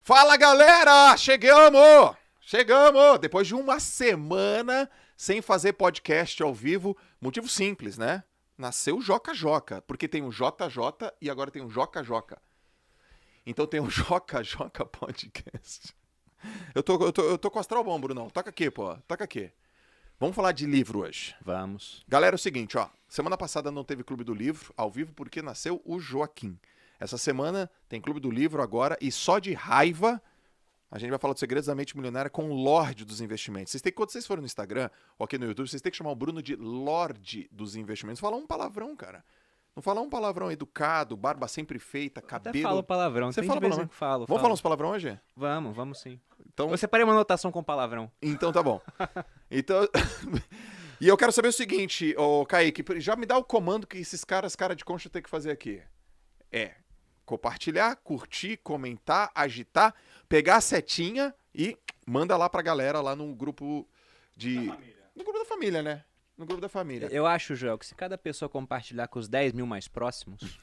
Fala, galera! Chegamos! Chegamos! Depois de uma semana sem fazer podcast ao vivo, motivo simples, né? Nasceu o Joca Joca, porque tem o JJ e agora tem o Joca Joca. Então tem o Joca Joca Podcast. Eu tô com o astral bom, Brunão. Toca aqui, pô. Toca aqui. Vamos falar de livro hoje. Vamos. Galera, é o seguinte, ó. Semana passada não teve Clube do Livro ao vivo porque nasceu o Joaquim. Essa semana tem Clube do Livro agora e só de raiva a gente vai falar dos segredos da mente milionária com o Lorde dos Investimentos. Quando vocês forem no Instagram ou aqui no YouTube, vocês têm que chamar o Bruno de Lorde dos Investimentos. Fala um palavrão, cara. Não fala um palavrão educado, barba sempre feita, cabelo... Até falo palavrão. Você Tem fala de vez palavrão? em que falo. Vamos falar uns palavrão hoje? Vamos sim. Então... Eu separei uma anotação com palavrão. Então tá bom. Então... E eu quero saber o seguinte, ô Kaique, já me dá o comando que esses caras, cara de concha, tem que fazer aqui. Compartilhar, curtir, comentar, agitar, pegar a setinha e manda lá pra galera lá no grupo no grupo da família, né? No grupo da família. Eu acho, Joel, que se cada pessoa compartilhar com os 10 mil mais próximos,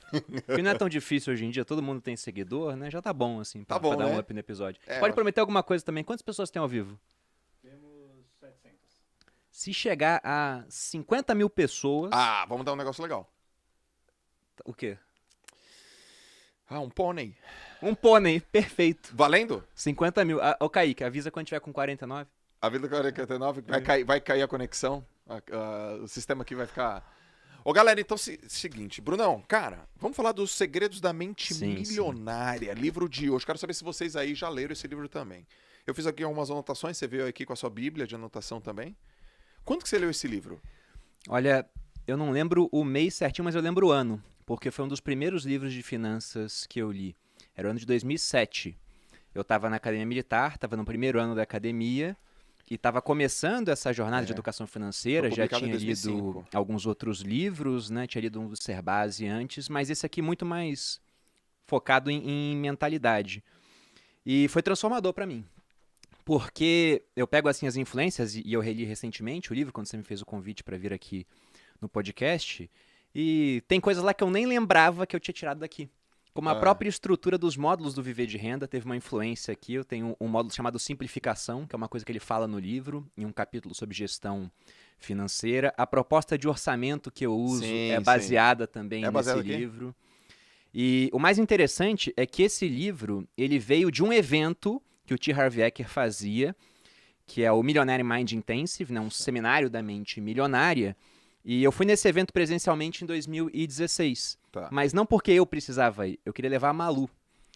que não é tão difícil hoje em dia, todo mundo tem seguidor, né? Já tá bom, assim, pra dar né? um up no episódio. Pode prometer alguma coisa também. Quantas pessoas tem ao vivo? Temos 700. Se chegar a 50 mil pessoas... Ah, vamos dar um negócio legal. O quê? Ah, um pônei. Um pônei, perfeito. Valendo? 50 mil. Ô, Kaique, avisa quando tiver com 49. A vida do 49 vai cair a conexão. O sistema aqui vai ficar... Ô, galera, então, seguinte. Brunão, cara, vamos falar dos segredos da mente milionária. Sim. Livro de hoje. Quero saber se vocês aí já leram esse livro também. Eu fiz aqui algumas anotações. Você veio aqui com a sua bíblia de anotação também. Quando que você leu esse livro? Olha, eu não lembro o mês certinho, mas eu lembro o ano. Porque foi um dos primeiros livros de finanças que eu li. Era o ano de 2007. Eu estava na academia militar, estava no primeiro ano da academia e estava começando essa jornada de educação financeira. Já tinha lido alguns outros livros, né? Tinha lido um do Cerbasi antes, mas esse aqui muito mais focado em mentalidade. E foi transformador para mim. Porque eu pego assim as influências, e eu reli recentemente o livro, quando você me fez o convite para vir aqui no podcast, e tem coisas lá que eu nem lembrava que eu tinha tirado daqui. Como a própria estrutura dos módulos do Viver de Renda teve uma influência aqui. Eu tenho um módulo chamado Simplificação, que é uma coisa que ele fala no livro, em um capítulo sobre gestão financeira. A proposta de orçamento que eu uso é baseada também nesse livro. E o mais interessante é que esse livro ele veio de um evento que o T. Harv Eker fazia, que é o Millionaire Mind Intensive, né, um seminário da mente milionária. E eu fui nesse evento presencialmente em 2016. Tá. Mas não porque eu precisava ir, eu queria levar a Malu.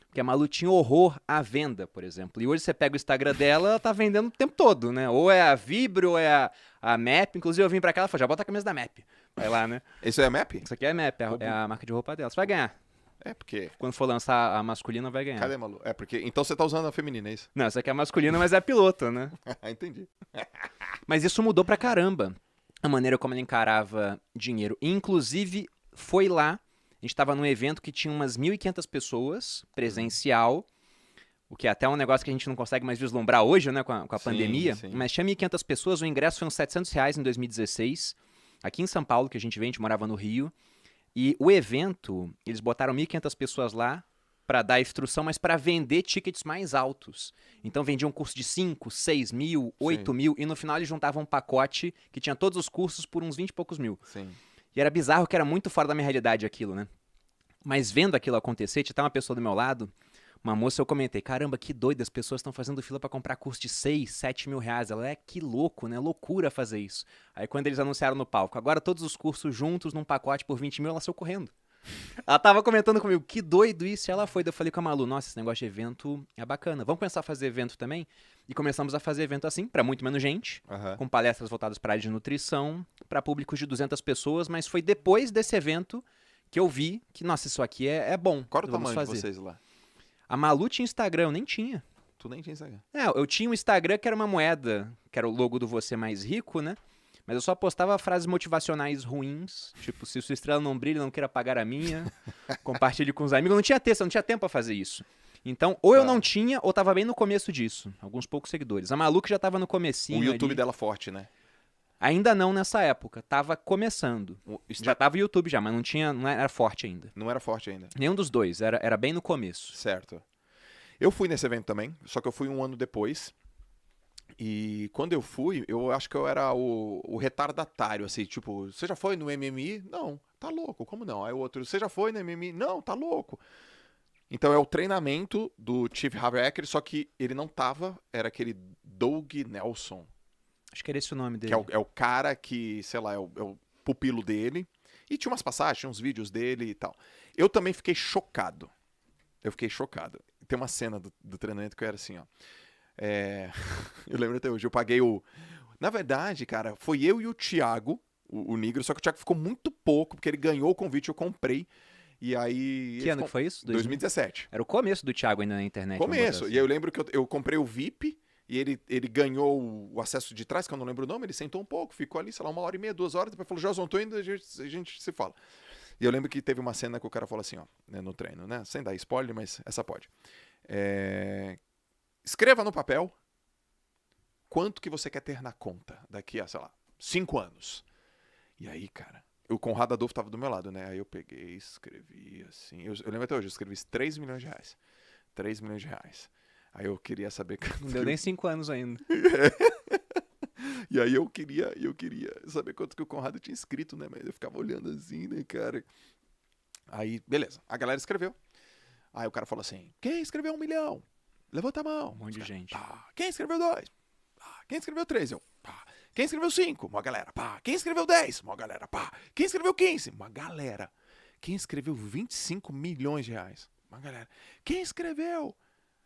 Porque a Malu tinha horror à venda, por exemplo. E hoje você pega o Instagram dela, ela tá vendendo o tempo todo, né? Ou é a Vibro, ou é a MAP. Inclusive eu vim pra cá, ela falou, já bota a camisa da MAP. Vai lá, né? Isso é a MAP? Isso aqui é a MAP, é a marca de roupa dela. Você vai ganhar. Porque... Quando for lançar a masculina, vai ganhar. Cadê, Malu? Porque... Então você tá usando a feminina, é isso? Não, essa aqui é a masculina, mas é a piloto, né? Entendi. Mas isso mudou pra caramba a maneira como ele encarava dinheiro. Inclusive, foi lá, a gente estava num evento que tinha umas 1.500 pessoas, presencial, o que é até um negócio que a gente não consegue mais vislumbrar hoje, né, com a pandemia, mas tinha 1.500 pessoas, o ingresso foi uns R$700 em 2016, aqui em São Paulo, que a gente morava no Rio, e o evento, eles botaram 1.500 pessoas lá, para dar instrução, mas para vender tickets mais altos. Então vendiam um curso de 5, 6 mil, 8 mil, e no final eles juntavam um pacote que tinha todos os cursos por uns 20 e poucos mil. Sim. E era bizarro que era muito fora da minha realidade aquilo, né? Mas vendo aquilo acontecer, tinha uma pessoa do meu lado, uma moça, eu comentei, caramba, que doido, as pessoas estão fazendo fila para comprar curso de 6, 7 mil reais. Ela, que louco, né? Loucura fazer isso. Aí quando eles anunciaram no palco, agora todos os cursos juntos num pacote por 20 mil, ela saiu correndo. Ela tava comentando comigo, que doido isso, e ela foi. Eu falei com a Malu, nossa, esse negócio de evento é bacana. Vamos começar a fazer evento também? E começamos a fazer evento assim, para muito menos gente, com palestras voltadas para a área de nutrição, para públicos de 200 pessoas, mas foi depois desse evento que eu vi que, nossa, isso aqui é bom. Qual era o tamanho de vocês lá? A Malu tinha Instagram, eu nem tinha. Tu nem tinha Instagram? Eu tinha um Instagram que era uma moeda, que era o logo do Você Mais Rico, né? Mas eu só postava frases motivacionais ruins, tipo, se sua estrela não brilha, não queira apagar a minha, compartilhe com os amigos. Eu não tinha texto, eu não tinha tempo pra fazer isso. Então, ou eu não tinha, ou tava bem no começo disso. Alguns poucos seguidores. A Malu que já tava no comecinho. O YouTube ali. dela forte, né? Ainda não nessa época, tava começando. Já tava o YouTube já, mas não era forte ainda. Não era forte ainda. Nenhum dos dois, era bem no começo. Certo. Eu fui nesse evento também, só que eu fui um ano depois. E quando eu fui, eu acho que eu era o retardatário, assim, tipo, você já foi no MMI? Não, tá louco, como não? Aí o outro, você já foi no MMI? Não, tá louco. Então é o treinamento do Chief Hacker, só que ele não tava, era aquele Doug Nelson, Acho que era esse o nome dele. que é o cara que, sei lá, é o pupilo dele. E tinha umas passagens, tinha uns vídeos dele e tal. Eu também fiquei chocado. Tem uma cena do treinamento que eu era assim, ó. Eu lembro até hoje, eu paguei o... Na verdade, cara, foi eu e o Thiago, o Negro, só que o Thiago ficou muito pouco, porque ele ganhou o convite, eu comprei. E aí... Que ano que foi isso? 2017. Era o começo do Thiago ainda na internet. Começo. Assim. E eu lembro que eu comprei o VIP e ele ganhou o acesso de trás, que eu não lembro o nome, ele sentou um pouco, ficou ali, sei lá, 1h30, 2 horas, depois falou, Joson, tô indo, a gente se fala. E eu lembro que teve uma cena que o cara falou assim, ó, né, no treino, né? Sem dar spoiler, mas essa pode. Escreva no papel quanto que você quer ter na conta daqui a, sei lá, 5 anos. E aí, cara, o Conrado Adolfo tava do meu lado, né? Aí eu peguei, escrevi assim. Eu lembro até hoje, eu escrevi 3 milhões de reais. 3 milhões de reais. Aí eu queria saber... Não deu nem 5 anos ainda. E aí eu queria saber quanto que o Conrado tinha escrito, né? Mas eu ficava olhando assim, né, cara? Aí, beleza. A galera escreveu. Aí o cara falou assim, quem escreveu 1 milhão? Levanta a mão. Um monte de gente. Pá. Quem escreveu 2? Pá. Quem escreveu 3? Eu. Pá. Quem escreveu 5? Uma galera. Pá. Quem escreveu 10? Uma galera. Pá. Quem escreveu 15? Uma galera. Quem escreveu 25 milhões de reais? Uma galera. Quem escreveu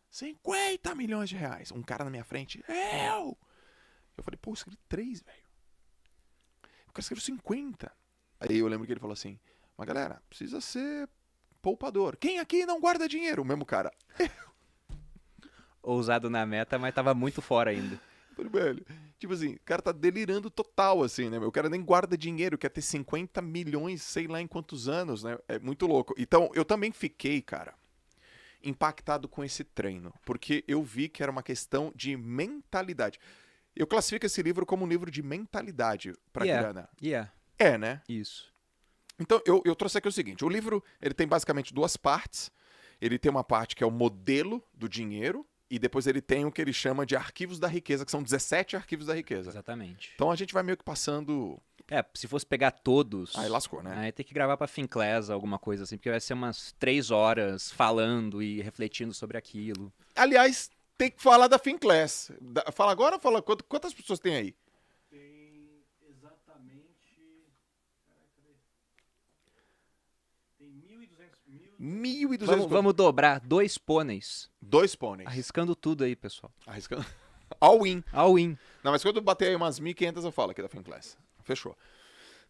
50 milhões de reais? Um cara na minha frente. Eu falei, pô, eu escrevi 3, velho. O cara escreveu 50. Aí eu lembro que ele falou assim, mas galera, precisa ser poupador. Quem aqui não guarda dinheiro? O mesmo cara. Ousado na meta, mas tava muito fora ainda. Eu falei, velho, tipo assim, o cara tá delirando total, assim, né? O cara nem guarda dinheiro, quer ter 50 milhões, sei lá em quantos anos, né? É muito louco. Então, eu também fiquei, cara, impactado com esse treino, porque eu vi que era uma questão de mentalidade. Eu classifico esse livro como um livro de mentalidade pra grana. É, né? Isso. Então, eu trouxe aqui o seguinte, o livro, ele tem basicamente 2 partes. Ele tem uma parte que é o modelo do dinheiro, e depois ele tem o que ele chama de arquivos da riqueza, que são 17 arquivos da riqueza. Exatamente. Então a gente vai meio que passando... Se fosse pegar todos... Aí lascou, né? Aí tem que gravar pra Finclass, alguma coisa assim, porque vai ser umas 3 horas falando e refletindo sobre aquilo. Aliás, tem que falar da Finclass. Fala agora ou fala quantas pessoas tem aí? Tem exatamente... Cadê? Tem 1.200... Vamos dobrar 2 pôneis. 2 pôneis. Arriscando tudo aí, pessoal. Arriscando. All in. All in. Não, mas quando eu bater aí umas 1.500 eu falo aqui da Finclass. Fechou.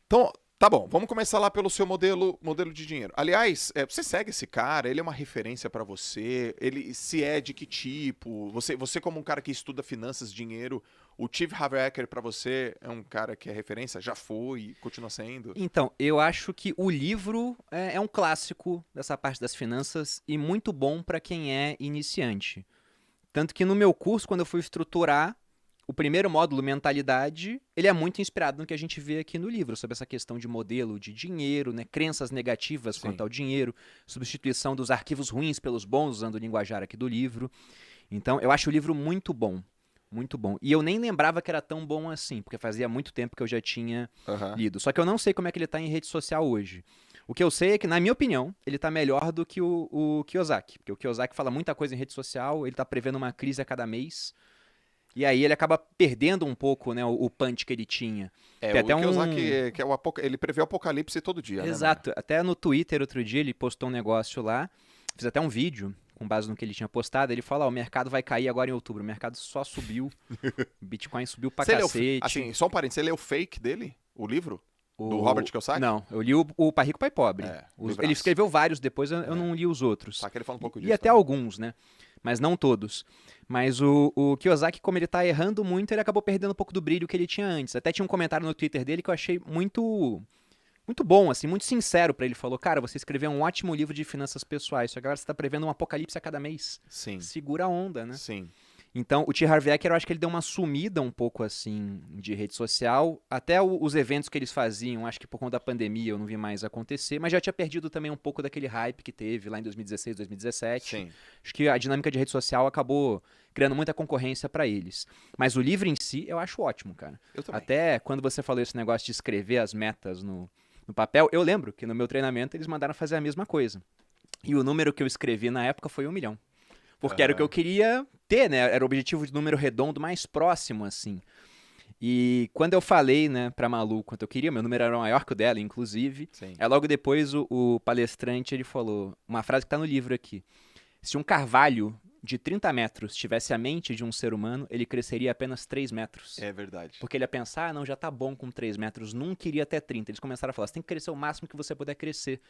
Então, tá bom. Vamos começar lá pelo seu modelo de dinheiro. Aliás, você segue esse cara? Ele é uma referência pra você? Ele se é de que tipo? Você como um cara que estuda finanças, dinheiro, o Chief Hacker pra você é um cara que é referência? Já foi? Continua sendo? Então, eu acho que o livro é um clássico dessa parte das finanças e muito bom para quem é iniciante. Tanto que no meu curso, quando eu fui estruturar o primeiro módulo, mentalidade, ele é muito inspirado no que a gente vê aqui no livro, sobre essa questão de modelo de dinheiro, né, crenças negativas quanto ao dinheiro, substituição dos arquivos ruins pelos bons, usando o linguajar aqui do livro. Então, eu acho o livro muito bom. Muito bom. E eu nem lembrava que era tão bom assim, porque fazia muito tempo que eu já tinha lido. Só que eu não sei como é que ele tá em rede social hoje. O que eu sei é que, na minha opinião, ele tá melhor do que o Kiyosaki. Porque o Kiyosaki fala muita coisa em rede social, ele tá prevendo uma crise a cada mês. E aí ele acaba perdendo um pouco, né, o punch que ele tinha. Tem até o Kiyosaki, que ele prevê o apocalipse todo dia. Exato. Né, até no Twitter, outro dia, ele postou um negócio lá. Fiz até um vídeo com base no que ele tinha postado, ele fala, o mercado vai cair agora em outubro, o mercado só subiu, Bitcoin subiu pra cacete. Assim, só um parênteses, você leu o fake dele, o livro? Do Robert Kiyosaki? Não, eu li o Pai Rico, Pai Pobre. Ele escreveu vários depois, eu não li os outros. Tá, que ele fala um pouco disso. E até alguns, né? Mas não todos. Mas o Kiyosaki, como ele tá errando muito, ele acabou perdendo um pouco do brilho que ele tinha antes. Até tinha um comentário no Twitter dele que eu achei muito bom, assim, muito sincero pra ele. Falou, cara, você escreveu um ótimo livro de finanças pessoais, só que agora você tá prevendo um apocalipse a cada mês. Sim. Segura a onda, né? Sim. Então, o T. Harv Eker, eu acho que ele deu uma sumida um pouco, assim, de rede social. Até os eventos que eles faziam, acho que por conta da pandemia eu não vi mais acontecer, mas já tinha perdido também um pouco daquele hype que teve lá em 2016, 2017. Sim. Acho que a dinâmica de rede social acabou criando muita concorrência para eles. Mas o livro em si, eu acho ótimo, cara. Eu também. Até quando você falou esse negócio de escrever as metas no papel, eu lembro que no meu treinamento eles mandaram fazer a mesma coisa. E o número que eu escrevi na época foi 1 milhão. Porque era o que eu queria ter, né? Era o objetivo de número redondo mais próximo, assim. E quando eu falei, né, pra Malu quanto eu queria, meu número era maior que o dela, inclusive. Sim. Aí logo depois o palestrante, ele falou uma frase que tá no livro aqui. Se um carvalho de 30 metros tivesse a mente de um ser humano, ele cresceria apenas 3 metros. É verdade. Porque ele ia pensar, não, já tá bom com 3 metros, nunca iria até 30. Eles começaram a falar, você tem que crescer o máximo que você puder crescer.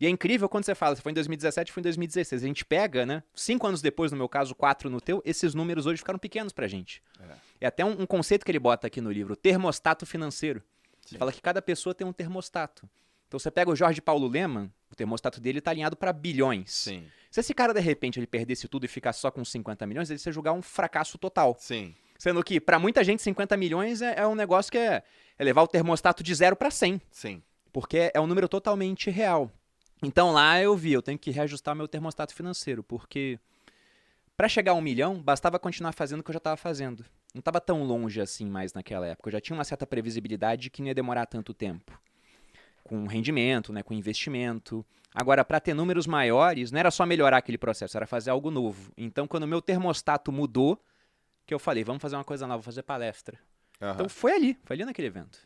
E é incrível quando você fala, você foi em 2017, foi em 2016. A gente pega, né, 5 anos depois, no meu caso, 4 no teu, esses números hoje ficaram pequenos pra gente. É até um conceito que ele bota aqui no livro, termostato financeiro. Ele fala que cada pessoa tem um termostato. Então você pega o Jorge Paulo Lemann, o termostato dele tá alinhado para bilhões. Sim. Se esse cara, de repente, ele perdesse tudo e ficasse só com 50 milhões, ele ia julgar um fracasso total. Sim. Sendo que, para muita gente, 50 milhões é um negócio que é levar o termostato de 0 para 100. Sim. Porque é um número totalmente real. Então lá eu tenho que reajustar meu termostato financeiro, porque para chegar a 1 milhão, bastava continuar fazendo o que eu já estava fazendo. Não estava tão longe assim mais naquela época. Eu já tinha uma certa previsibilidade de que não ia demorar tanto tempo. Com rendimento, né, com investimento. Agora, para ter números maiores, não era só melhorar aquele processo, era fazer algo novo. Então, quando o meu termostato mudou, que eu falei, vamos fazer uma coisa nova, vou fazer palestra. Então, foi ali naquele evento.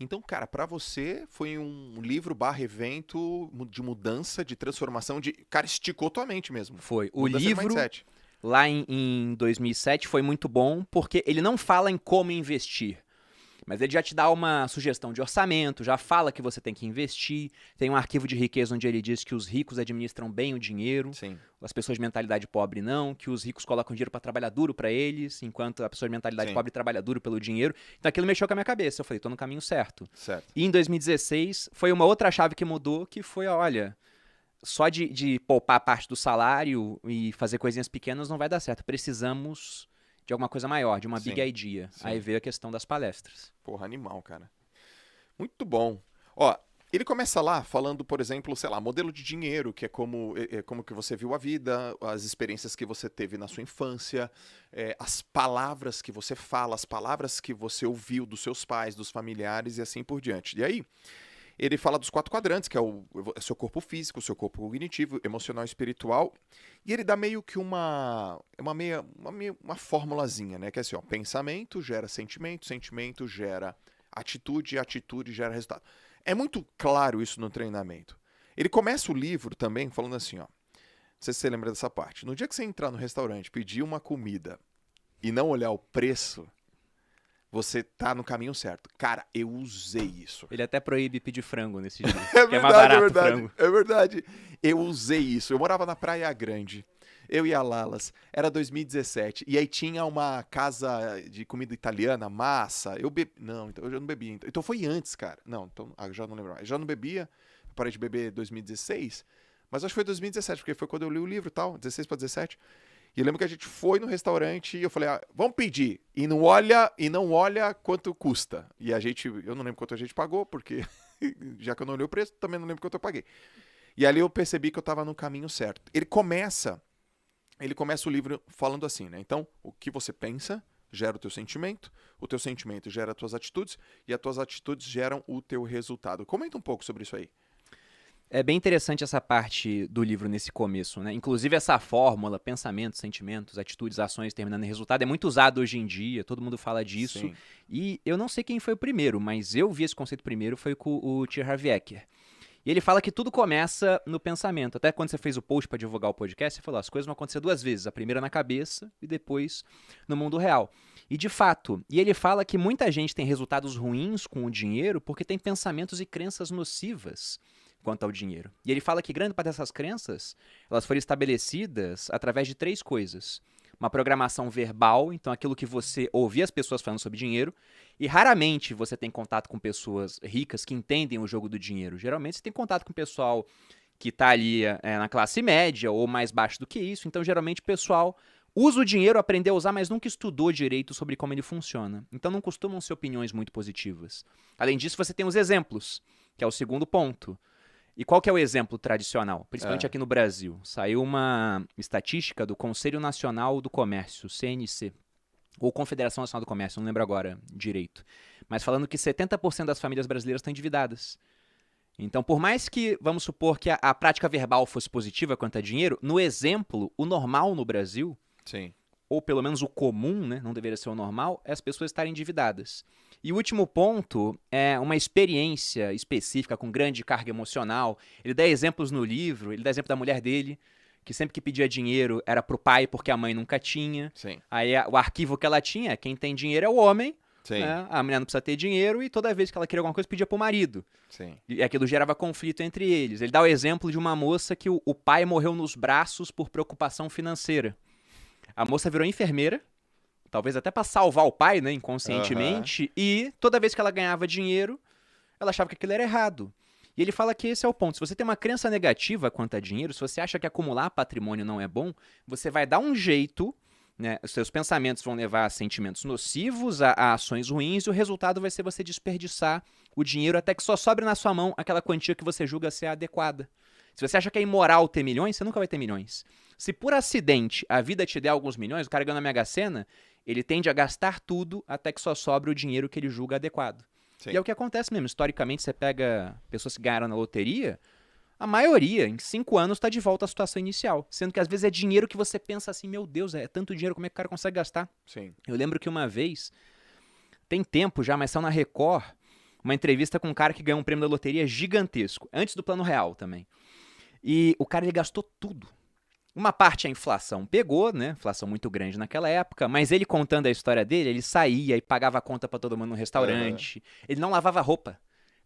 Então, cara, pra você foi um livro / evento de mudança, de transformação, Cara, esticou tua mente mesmo. Foi. O Mudança de livro, mindset. lá em 2007, foi muito bom, porque ele não fala em como investir. Mas ele já te dá uma sugestão de orçamento, já fala que você tem que investir. Tem um arquivo de riqueza onde ele diz que os ricos administram bem o dinheiro, Sim. as pessoas de mentalidade pobre não, que os ricos colocam dinheiro para trabalhar duro para eles, enquanto a pessoa de mentalidade Sim. pobre trabalha duro pelo dinheiro. Então aquilo mexeu com a minha cabeça. Eu falei, tô no caminho certo. Certo. E em 2016 foi uma outra chave que mudou, que foi, olha, só de poupar parte do salário e fazer coisinhas pequenas não vai dar certo. Precisamos de alguma coisa maior, de uma Sim. big idea. Sim. Aí veio a questão das palestras. Porra, animal, cara. Muito bom. Ó, ele começa lá falando, por exemplo, sei lá, modelo de dinheiro, que é como que você viu a vida, as experiências que você teve na sua infância, as palavras que você fala, as palavras que você ouviu dos seus pais, dos familiares e assim por diante. E aí, ele fala dos 4 quadrantes, que é o seu corpo físico, o seu corpo cognitivo, emocional e espiritual. E ele dá meio que uma formulazinha, né? Que é assim, ó, pensamento gera sentimento, sentimento gera atitude, atitude gera resultado. É muito claro isso no treinamento. Ele começa o livro também falando assim, ó. Não sei se você lembra dessa parte. No dia que você entrar no restaurante, pedir uma comida e não olhar o preço, você tá no caminho certo. Cara, eu usei isso. Ele até proíbe pedir frango nesse dia. É que é mais barato o frango. É verdade. Eu usei isso. Eu morava na Praia Grande. Eu e a Lalas. Era 2017. E aí tinha uma casa de comida italiana, massa. Eu bebi. Não, então eu já não bebia. Então foi antes, cara. Não, então eu já não lembro mais. Eu já não bebia. Eu parei de beber em 2016. Mas acho que foi 2017, porque foi quando eu li o livro e tal. 16 para 17. E eu lembro que a gente foi no restaurante e eu falei, vamos pedir. E não olha quanto custa. E eu não lembro quanto a gente pagou, porque já que eu não olhei o preço, também não lembro quanto eu paguei. E ali eu percebi que eu estava no caminho certo. Ele começa o livro falando assim, né? Então, o que você pensa gera o teu sentimento gera as tuas atitudes, e as tuas atitudes geram o teu resultado. Comenta um pouco sobre isso aí. É bem interessante essa parte do livro nesse começo, né? Inclusive essa fórmula, pensamentos, sentimentos, atitudes, ações terminando em resultado, é muito usado hoje em dia, todo mundo fala disso. Sim. E eu não sei quem foi o primeiro, mas eu vi esse conceito primeiro, foi com o T. Harv Eker. E ele fala que tudo começa no pensamento. Até quando você fez o post para divulgar o podcast, você falou, as coisas vão acontecer 2 vezes, a primeira na cabeça e depois no mundo real. E de fato, ele fala que muita gente tem resultados ruins com o dinheiro porque tem pensamentos e crenças nocivas quanto ao dinheiro. E ele fala que grande parte dessas crenças, elas foram estabelecidas através de 3 coisas. Uma programação verbal, então aquilo que você ouvia as pessoas falando sobre dinheiro, e raramente você tem contato com pessoas ricas que entendem o jogo do dinheiro. Geralmente você tem contato com o pessoal que está ali na classe média ou mais baixo do que isso, então geralmente o pessoal Usa o dinheiro, aprendeu a usar, mas nunca estudou direito sobre como ele funciona. Então não costumam ser opiniões muito positivas. Além disso, você tem os exemplos, que é o segundo ponto. E qual que é o exemplo tradicional? Principalmente aqui no Brasil. Saiu uma estatística do Conselho Nacional do Comércio, CNC, ou Confederação Nacional do Comércio, não lembro agora direito. Mas falando que 70% das famílias brasileiras estão endividadas. Então, por mais que, vamos supor que a prática verbal fosse positiva quanto a dinheiro, no exemplo, o normal no Brasil, Sim. ou pelo menos o comum, né, não deveria ser o normal, é as pessoas estarem endividadas. E o último ponto é uma experiência específica com grande carga emocional. Ele dá exemplos no livro, ele dá exemplo da mulher dele, que sempre que pedia dinheiro era pro pai porque a mãe nunca tinha. Sim. Aí o arquivo que ela tinha, quem tem dinheiro é o homem, Sim. né? A mulher não precisa ter dinheiro e toda vez que ela queria alguma coisa pedia pro marido. Sim. E aquilo gerava conflito entre eles. Ele dá o exemplo de uma moça que o pai morreu nos braços por preocupação financeira. A moça virou enfermeira, talvez até para salvar o pai, né, inconscientemente, e toda vez que ela ganhava dinheiro, ela achava que aquilo era errado. E ele fala que esse é o ponto. Se você tem uma crença negativa quanto a dinheiro, se você acha que acumular patrimônio não é bom, você vai dar um jeito, né, os seus pensamentos vão levar a sentimentos nocivos, a ações ruins, e o resultado vai ser você desperdiçar o dinheiro até que só sobre na sua mão aquela quantia que você julga ser adequada. Se você acha que é imoral ter milhões, você nunca vai ter milhões. Se por acidente a vida te der alguns milhões, o cara ganha na Mega Sena, ele tende a gastar tudo até que só sobre o dinheiro que ele julga adequado. Sim. E é o que acontece mesmo. Historicamente, você pega pessoas que ganharam na loteria, a maioria, em 5 anos, está de volta à situação inicial. Sendo que às vezes é dinheiro que você pensa assim, meu Deus, é tanto dinheiro, como é que o cara consegue gastar? Sim. Eu lembro que uma vez, tem tempo já, mas saiu na Record, uma entrevista com um cara que ganhou um prêmio da loteria gigantesco, antes do Plano Real também. E o cara, ele gastou tudo. Uma parte a inflação pegou, né? Inflação muito grande naquela época, mas ele contando a história dele, ele saía e pagava a conta pra todo mundo no restaurante. Ele não lavava roupa.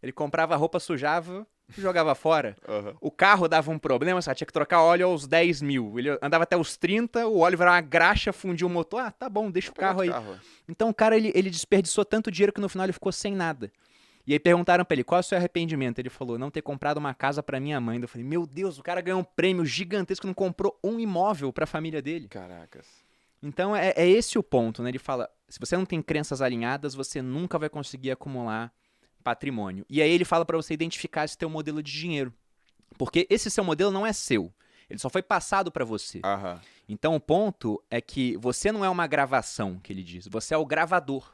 Ele comprava a roupa, sujava e jogava fora. O carro dava um problema, só tinha que trocar óleo aos 10 mil. Ele andava até os 30, o óleo virava uma graxa, fundiu o motor. Ah, tá bom, deixa o carro aí. Então o cara, ele desperdiçou tanto dinheiro que no final ele ficou sem nada. E aí perguntaram pra ele, qual é o seu arrependimento? Ele falou, não ter comprado uma casa pra minha mãe. Eu falei, meu Deus, o cara ganhou um prêmio gigantesco e não comprou um imóvel pra família dele. Caracas. Então é esse o ponto, né? Ele fala, se você não tem crenças alinhadas, você nunca vai conseguir acumular patrimônio. E aí ele fala pra você identificar esse teu modelo de dinheiro. Porque esse seu modelo não é seu. Ele só foi passado pra você. Então o ponto é que você não é uma gravação, que ele diz. Você é o gravador.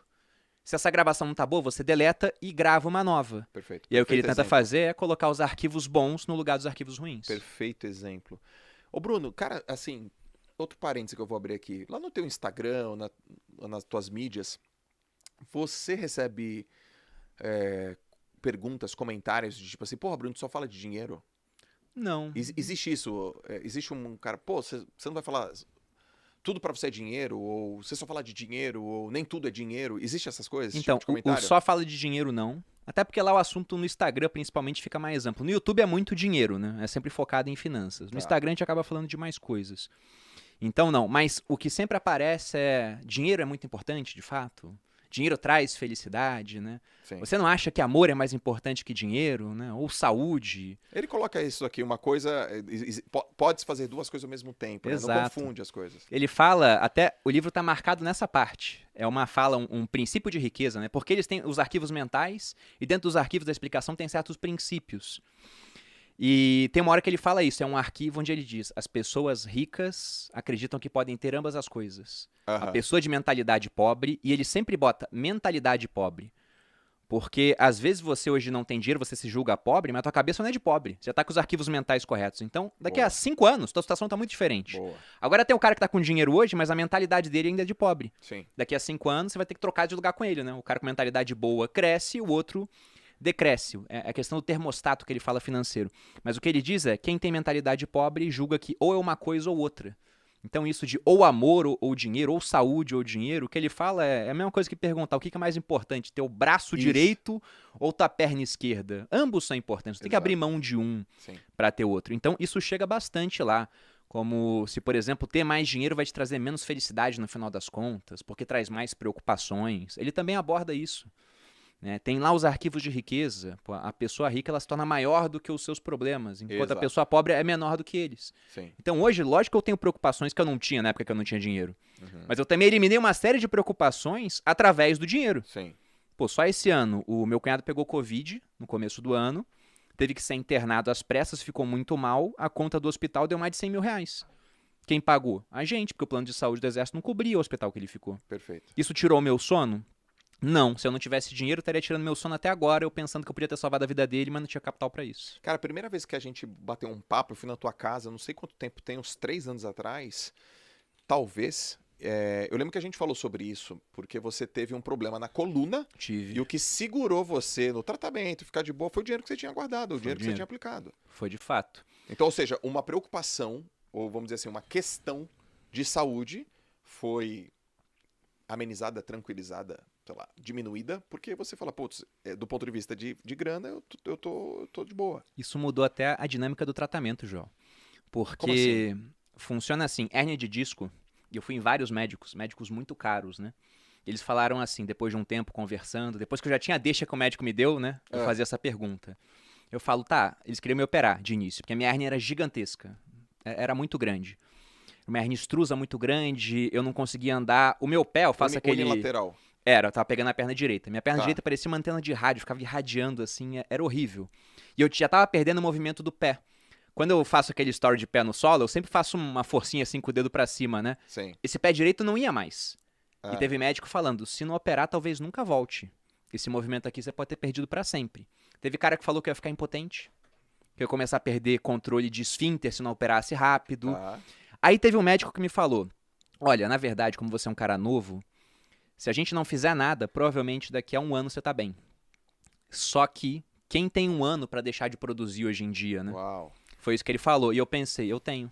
Se essa gravação não tá boa, você deleta e grava uma nova. Perfeito. E aí o que ele tenta fazer é colocar os arquivos bons no lugar dos arquivos ruins. Perfeito exemplo. Ô Bruno, cara, assim, outro parênteses que eu vou abrir aqui. Lá no teu Instagram, nas tuas mídias, você recebe perguntas, comentários de tipo assim, porra, Bruno, tu só fala de dinheiro? Não. Existe isso? Existe um cara, pô, você não vai falar... Tudo pra você é dinheiro, ou você só fala de dinheiro, ou nem tudo é dinheiro. Existe essas coisas? Então, tipo de o só fala de dinheiro não. Até porque lá o assunto no Instagram, principalmente, fica mais amplo. No YouTube é muito dinheiro, né? É sempre focado em finanças. No Instagram a gente acaba falando de mais coisas. Então não, mas o que sempre aparece é... Dinheiro é muito importante, de fato? Dinheiro traz felicidade, né? Sim. Você não acha que amor é mais importante que dinheiro, né? Ou saúde? Ele coloca isso aqui, uma coisa... Pode-se fazer duas coisas ao mesmo tempo, né? Não confunde as coisas. Ele fala, até o livro está marcado nessa parte. É uma fala, um princípio de riqueza, né? Porque eles têm os arquivos mentais e dentro dos arquivos da explicação tem certos princípios. E tem uma hora que ele fala isso, é um arquivo onde ele diz, as pessoas ricas acreditam que podem ter ambas as coisas. A pessoa de mentalidade pobre, e ele sempre bota mentalidade pobre. Porque às vezes você hoje não tem dinheiro, você se julga pobre, mas a tua cabeça não é de pobre. Você tá com os arquivos mentais corretos. Então, daqui a 5 anos, tua situação tá muito diferente. Agora tem o cara que tá com dinheiro hoje, mas a mentalidade dele ainda é de pobre. Sim. Daqui a 5 anos, você vai ter que trocar de lugar com ele, né? O cara com mentalidade boa cresce, o outro decresce. É a questão do termostato que ele fala financeiro. Mas o que ele diz é, quem tem mentalidade pobre julga que ou é uma coisa ou outra. Então isso de ou amor ou dinheiro, ou saúde ou dinheiro, o que ele fala é a mesma coisa que perguntar o que é mais importante, ter o braço direito ou tua perna esquerda. Ambos são importantes, você tem que abrir mão de um para ter outro. Então isso chega bastante lá. Como se, por exemplo, ter mais dinheiro vai te trazer menos felicidade no final das contas, porque traz mais preocupações. Ele também aborda isso. né? Tem lá os arquivos de riqueza. Pô, a pessoa rica ela se torna maior do que os seus problemas, enquanto Exato. a pessoa pobre é menor do que eles. Sim. Então hoje, lógico que eu tenho preocupações que eu não tinha na época que eu não tinha dinheiro. Uhum. Mas eu também eliminei uma série de preocupações através do dinheiro. Sim. Pô, só esse ano o meu cunhado pegou Covid no começo do ano, teve que ser internado às pressas, ficou muito mal, a conta do hospital deu mais de 100 mil reais. Quem pagou? A gente, porque o plano de saúde do Exército não cobria o hospital que ele ficou. Perfeito. Isso tirou o meu sono? Não. Se eu não tivesse dinheiro, eu estaria tirando meu sono até agora, eu pensando que eu podia ter salvado a vida dele, mas não tinha capital pra isso. Cara, a primeira vez que a gente bateu um papo, eu fui na tua casa, não sei quanto tempo tem, uns 3 anos atrás, talvez. Eu lembro que a gente falou sobre isso, porque você teve um problema na coluna Tive. e o que segurou você no tratamento, ficar de boa, foi o dinheiro que você tinha guardado, o dinheiro que você dinheiro. tinha aplicado. Foi de fato. Então, ou seja, uma preocupação, ou vamos dizer assim, uma questão de saúde foi amenizada, tranquilizada, sei lá, diminuída, porque você fala, putz, do ponto de vista de grana, eu tô de boa. Isso mudou até a dinâmica do tratamento, João. Como Porque funciona assim, hérnia de disco, e eu fui em vários médicos muito caros, né? Eles falaram assim, depois de um tempo conversando, depois que eu já tinha a deixa que o médico me deu, né? Eu fazia essa pergunta. Eu falo, tá, eles queriam me operar de início, porque a minha hérnia era gigantesca, era muito grande. Uma hérnia extrusa muito grande, eu não conseguia andar. O meu pé, eu faço aquele... Unilateral. Eu tava pegando a perna direita. Minha perna Tá. direita parecia uma antena de rádio, ficava irradiando assim, era horrível. E eu já tava perdendo o movimento do pé. Quando eu faço aquele story de pé no solo, eu sempre faço uma forcinha assim com o dedo pra cima, né? Sim. Esse pé direito não ia mais. Ah. E teve médico falando, se não operar, talvez nunca volte. Esse movimento aqui você pode ter perdido pra sempre. Teve cara que falou que eu ia ficar impotente, que eu ia começar a perder controle de esfíncter se não operasse rápido. Tá. Aí teve um médico que me falou, olha, na verdade, como você é um cara novo, se a gente não fizer nada, provavelmente daqui a 1 ano você tá bem. Só que quem tem 1 ano pra deixar de produzir hoje em dia, né? Uau. Foi isso que ele falou. E eu pensei, eu tenho.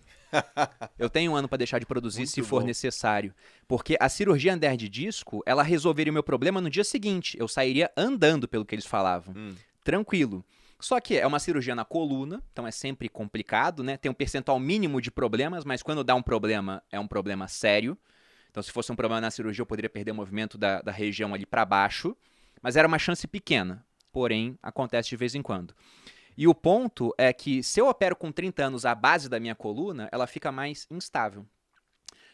Eu tenho 1 ano pra deixar de produzir Muito se for bom. necessário. Porque a cirurgia Ander de disco, ela resolveria o meu problema no dia seguinte. Eu sairia andando, pelo que eles falavam. Tranquilo. Só que é uma cirurgia na coluna, então é sempre complicado, né? Tem um percentual mínimo de problemas, mas quando dá um problema, é um problema sério. Então, se fosse um problema na cirurgia, eu poderia perder o movimento da região ali pra baixo. Mas era uma chance pequena. Porém, acontece de vez em quando. E o ponto é que se eu opero com 30 anos a base da minha coluna, ela fica mais instável.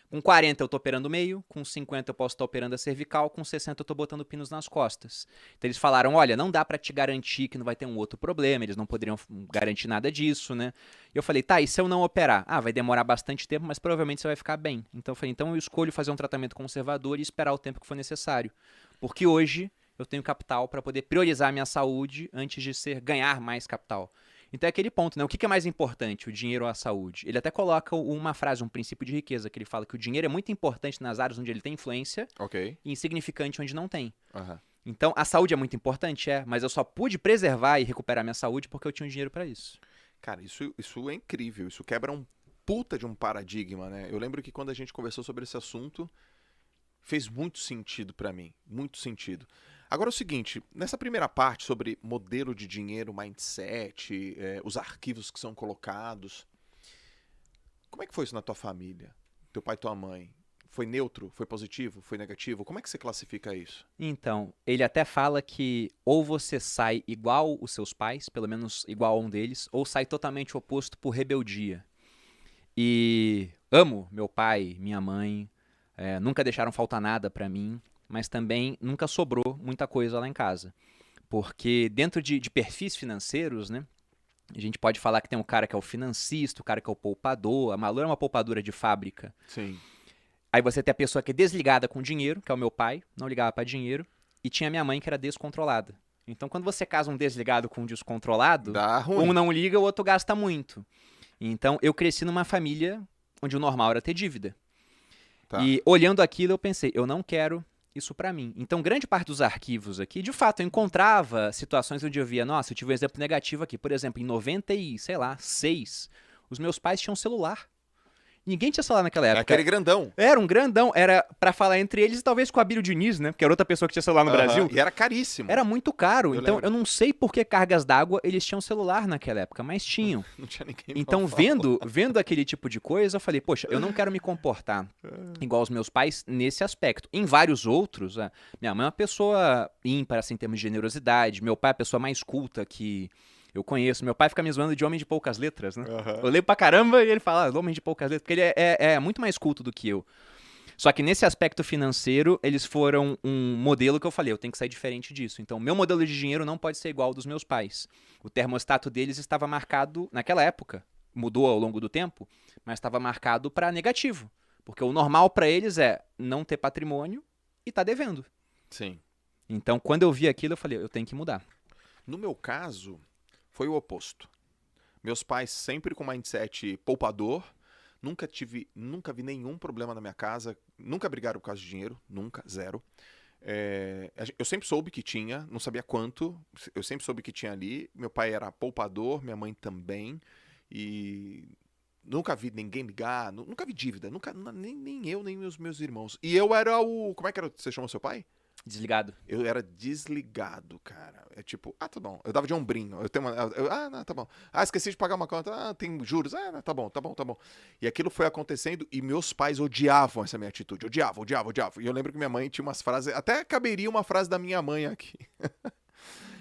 Com 40 eu tô operando o meio, com 50 eu posso estar operando a cervical, com 60 eu tô botando pinos nas costas. Então eles falaram, olha, não dá pra te garantir que não vai ter um outro problema, eles não poderiam garantir nada disso, né? E eu falei, tá, e se eu não operar? Ah, vai demorar bastante tempo, mas provavelmente você vai ficar bem. Então eu falei, então eu escolho fazer um tratamento conservador e esperar o tempo que for necessário. Porque hoje eu tenho capital para poder priorizar a minha saúde antes de ganhar mais capital. Então é aquele ponto, né? O que é mais importante, o dinheiro ou a saúde? Ele até coloca uma frase, um princípio de riqueza, que ele fala que o dinheiro é muito importante nas áreas onde ele tem influência Ok. e insignificante onde não tem. Aham. Então a saúde é muito importante, mas eu só pude preservar e recuperar minha saúde porque eu tinha um dinheiro para isso. Cara, isso é incrível. Isso quebra um puta de um paradigma, né? Eu lembro que quando a gente conversou sobre esse assunto, fez muito sentido pra mim. Muito sentido. Agora é o seguinte, nessa primeira parte sobre modelo de dinheiro, mindset, os arquivos que são colocados, como é que foi isso na tua família? Teu pai e tua mãe? Foi neutro? Foi positivo? Foi negativo? Como é que você classifica isso? Então, ele até fala que ou você sai igual os seus pais, pelo menos igual a um deles, ou sai totalmente oposto por rebeldia. E amo meu pai, minha mãe, nunca deixaram faltar nada pra mim, mas também nunca sobrou muita coisa lá em casa. Porque dentro de perfis financeiros, né, a gente pode falar que tem um cara que é o financista, o cara que é o poupador, a Malu é uma poupadora de fábrica. Sim. Aí você tem a pessoa que é desligada com dinheiro, que é o meu pai, não ligava pra dinheiro, e tinha minha mãe que era descontrolada. Então quando você casa um desligado com um descontrolado, Dá ruim. um não liga, o outro gasta muito. Então eu cresci numa família onde o normal era ter dívida. Tá. E olhando aquilo eu pensei, eu não quero isso pra mim. Então grande parte dos arquivos aqui, de fato, eu encontrava situações onde eu via, nossa, eu tive um exemplo negativo aqui. Por exemplo, em 96, os meus pais tinham celular. Ninguém tinha celular naquela É época. aquele grandão. Era um grandão, era pra falar entre eles e talvez com a Abílio Diniz, né? Que era outra pessoa que tinha celular no Aham, Brasil. E era caríssimo. Era muito caro, Eu então lembro. eu não sei por que cargas d'água eles tinham celular naquela época, mas tinham. Não tinha ninguém pra Então, falar. vendo aquele tipo de coisa, eu falei, poxa, eu não quero me comportar igual os meus pais nesse aspecto. Em vários outros, minha mãe é uma pessoa ímpar, assim, em termos de generosidade, meu pai é a pessoa mais culta que eu conheço. Meu pai fica me zoando de homem de poucas letras, né? Aham. Eu leio pra caramba e ele fala, homem de poucas letras, porque ele é muito mais culto do que eu. Só que nesse aspecto financeiro, eles foram um modelo que eu falei, eu tenho que sair diferente disso. Então, meu modelo de dinheiro não pode ser igual ao dos meus pais. O termostato deles estava marcado, naquela época, mudou ao longo do tempo, mas estava marcado para negativo. Porque o normal para eles é não ter patrimônio e tá devendo. Sim. Então, quando eu vi aquilo, eu falei, eu tenho que mudar. No meu caso, foi o oposto. Meus pais sempre com mindset poupador. Nunca vi nenhum problema na minha casa. Nunca brigaram por causa de dinheiro. Nunca, zero. Eu sempre soube que tinha, não sabia quanto. Eu sempre soube que tinha ali. Meu pai era poupador, minha mãe também. E nunca vi ninguém ligar. Nunca vi dívida. Nem eu, nem os meus irmãos. E eu era o... Como é que era? Você chamou seu pai? Desligado. Eu era desligado, cara. É tipo, tá bom. Eu dava de ombrinho. Não, tá bom. Esqueci de pagar uma conta. Tem juros. Não, tá bom. E aquilo foi acontecendo e meus pais odiavam essa minha atitude. Odiavam. E eu lembro que minha mãe tinha umas frases, até caberia uma frase da minha mãe aqui.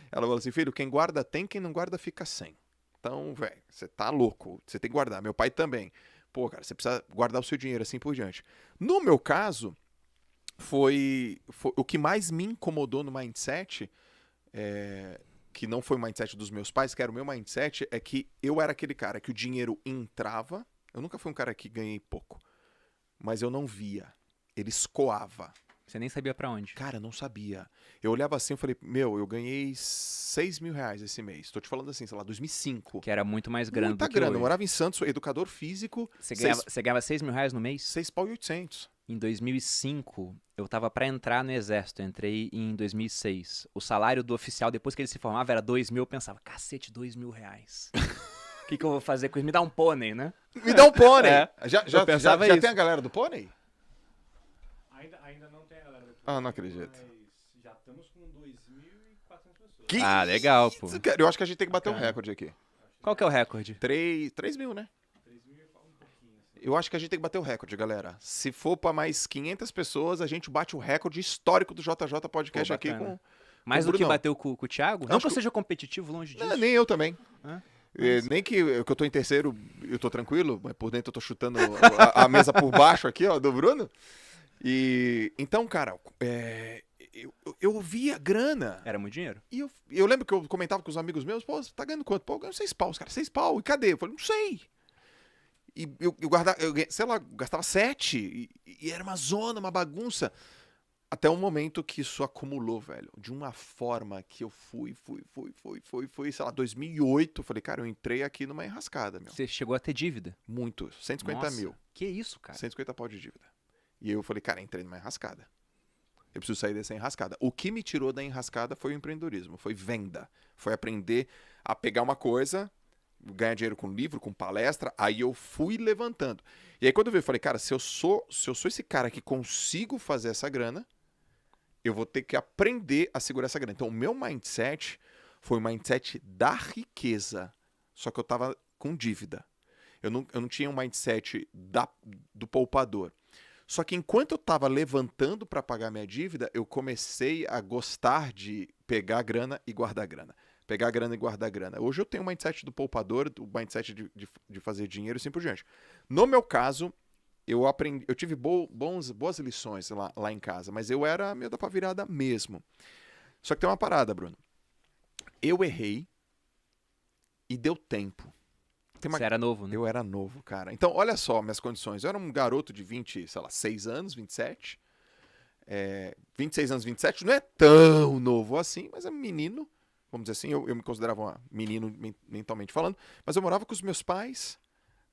Ela falou assim, filho, quem guarda tem, quem não guarda fica sem. Então, velho, você tá louco. Você tem que guardar. Meu pai também. Pô, cara, você precisa guardar o seu dinheiro assim por diante. No meu caso... Foi o que mais me incomodou no mindset, que não foi o mindset dos meus pais, que era o meu mindset, é que eu era aquele cara que o dinheiro entrava. Eu nunca fui um cara que ganhei pouco, mas eu não via. Ele escoava. Você nem sabia pra onde. Cara, eu não sabia. Eu olhava assim e falei, eu ganhei 6 mil reais esse mês. Tô te falando assim, sei lá, 2005. Que era muito mais grana Muita do que grana. Eu hoje. morava em Santos, sou educador físico. Você ganhava 6 mil reais no mês? 6.800. Em 2005, eu tava pra entrar no exército, eu entrei em 2006. O salário do oficial, depois que ele se formava, era 2 mil. Eu pensava, cacete, 2 mil reais. O que eu vou fazer com isso? Me dá um pônei, né? Me dá um pônei. É. Já pensava já isso. tem a galera do pônei? Ainda não tem a galera do Ah, não acredito. Mas já estamos com 2.400 pessoas. Que Ah, legal, pô. isso, cara? Eu acho que a gente tem que bater um Bacana. recorde aqui. Qual que é o recorde? 3 mil, né? 3.000 e um pouquinho, assim. Eu acho que a gente tem que bater o recorde, galera. Se for pra mais 500 pessoas, a gente bate o recorde histórico do JJ Podcast Pô, aqui bacana. com... Mais o do que Brunão. bateu com o Thiago? Não Acho que eu que- seja competitivo, longe disso. Não, nem eu também. Hã? Nem que eu tô em terceiro, eu tô tranquilo, mas por dentro eu tô chutando a mesa por baixo aqui, ó, do Bruno. E então, cara, eu via grana. Era muito dinheiro. E eu lembro que eu comentava com os amigos meus, pô, você tá ganhando quanto? Pô, eu ganho 6 paus, cara, 6 pau. E cadê? Eu falei, não sei. E eu guardava, sei lá, gastava 7. E era uma zona, uma bagunça. Até o momento que isso acumulou, velho. De uma forma que eu fui, sei lá, 2008. Eu falei, cara, eu entrei aqui numa enrascada, meu. Você chegou a ter dívida. Muito. 150 Nossa, mil. Que isso, cara? 150 pau de dívida. E eu falei, cara, entrei numa enrascada. Eu preciso sair dessa enrascada. O que me tirou da enrascada foi o empreendedorismo, foi venda. Foi aprender a pegar uma coisa, ganhar dinheiro com livro, com palestra, aí eu fui levantando. E aí quando eu vi, eu falei, cara, se eu sou esse cara que consigo fazer essa grana, eu vou ter que aprender a segurar essa grana. Então o meu mindset foi o mindset da riqueza, só que eu tava com dívida. Eu não tinha um mindset do poupador. Só que enquanto eu estava levantando para pagar minha dívida, eu comecei a gostar de pegar grana e guardar grana. Pegar grana e guardar grana. Hoje eu tenho o mindset do poupador, o mindset de fazer dinheiro e assim por diante. No meu caso, eu tive boas lições lá em casa, mas eu era meio da pá virada mesmo. Só que tem uma parada, Bruno. Eu errei e deu tempo. Você era novo, né? Eu era novo, cara. Então, olha só minhas condições. Eu era um garoto de 26 anos, 27. 26 anos, 27 não é tão novo assim, mas é um menino. Vamos dizer assim, eu me considerava um menino mentalmente falando. Mas eu morava com os meus pais,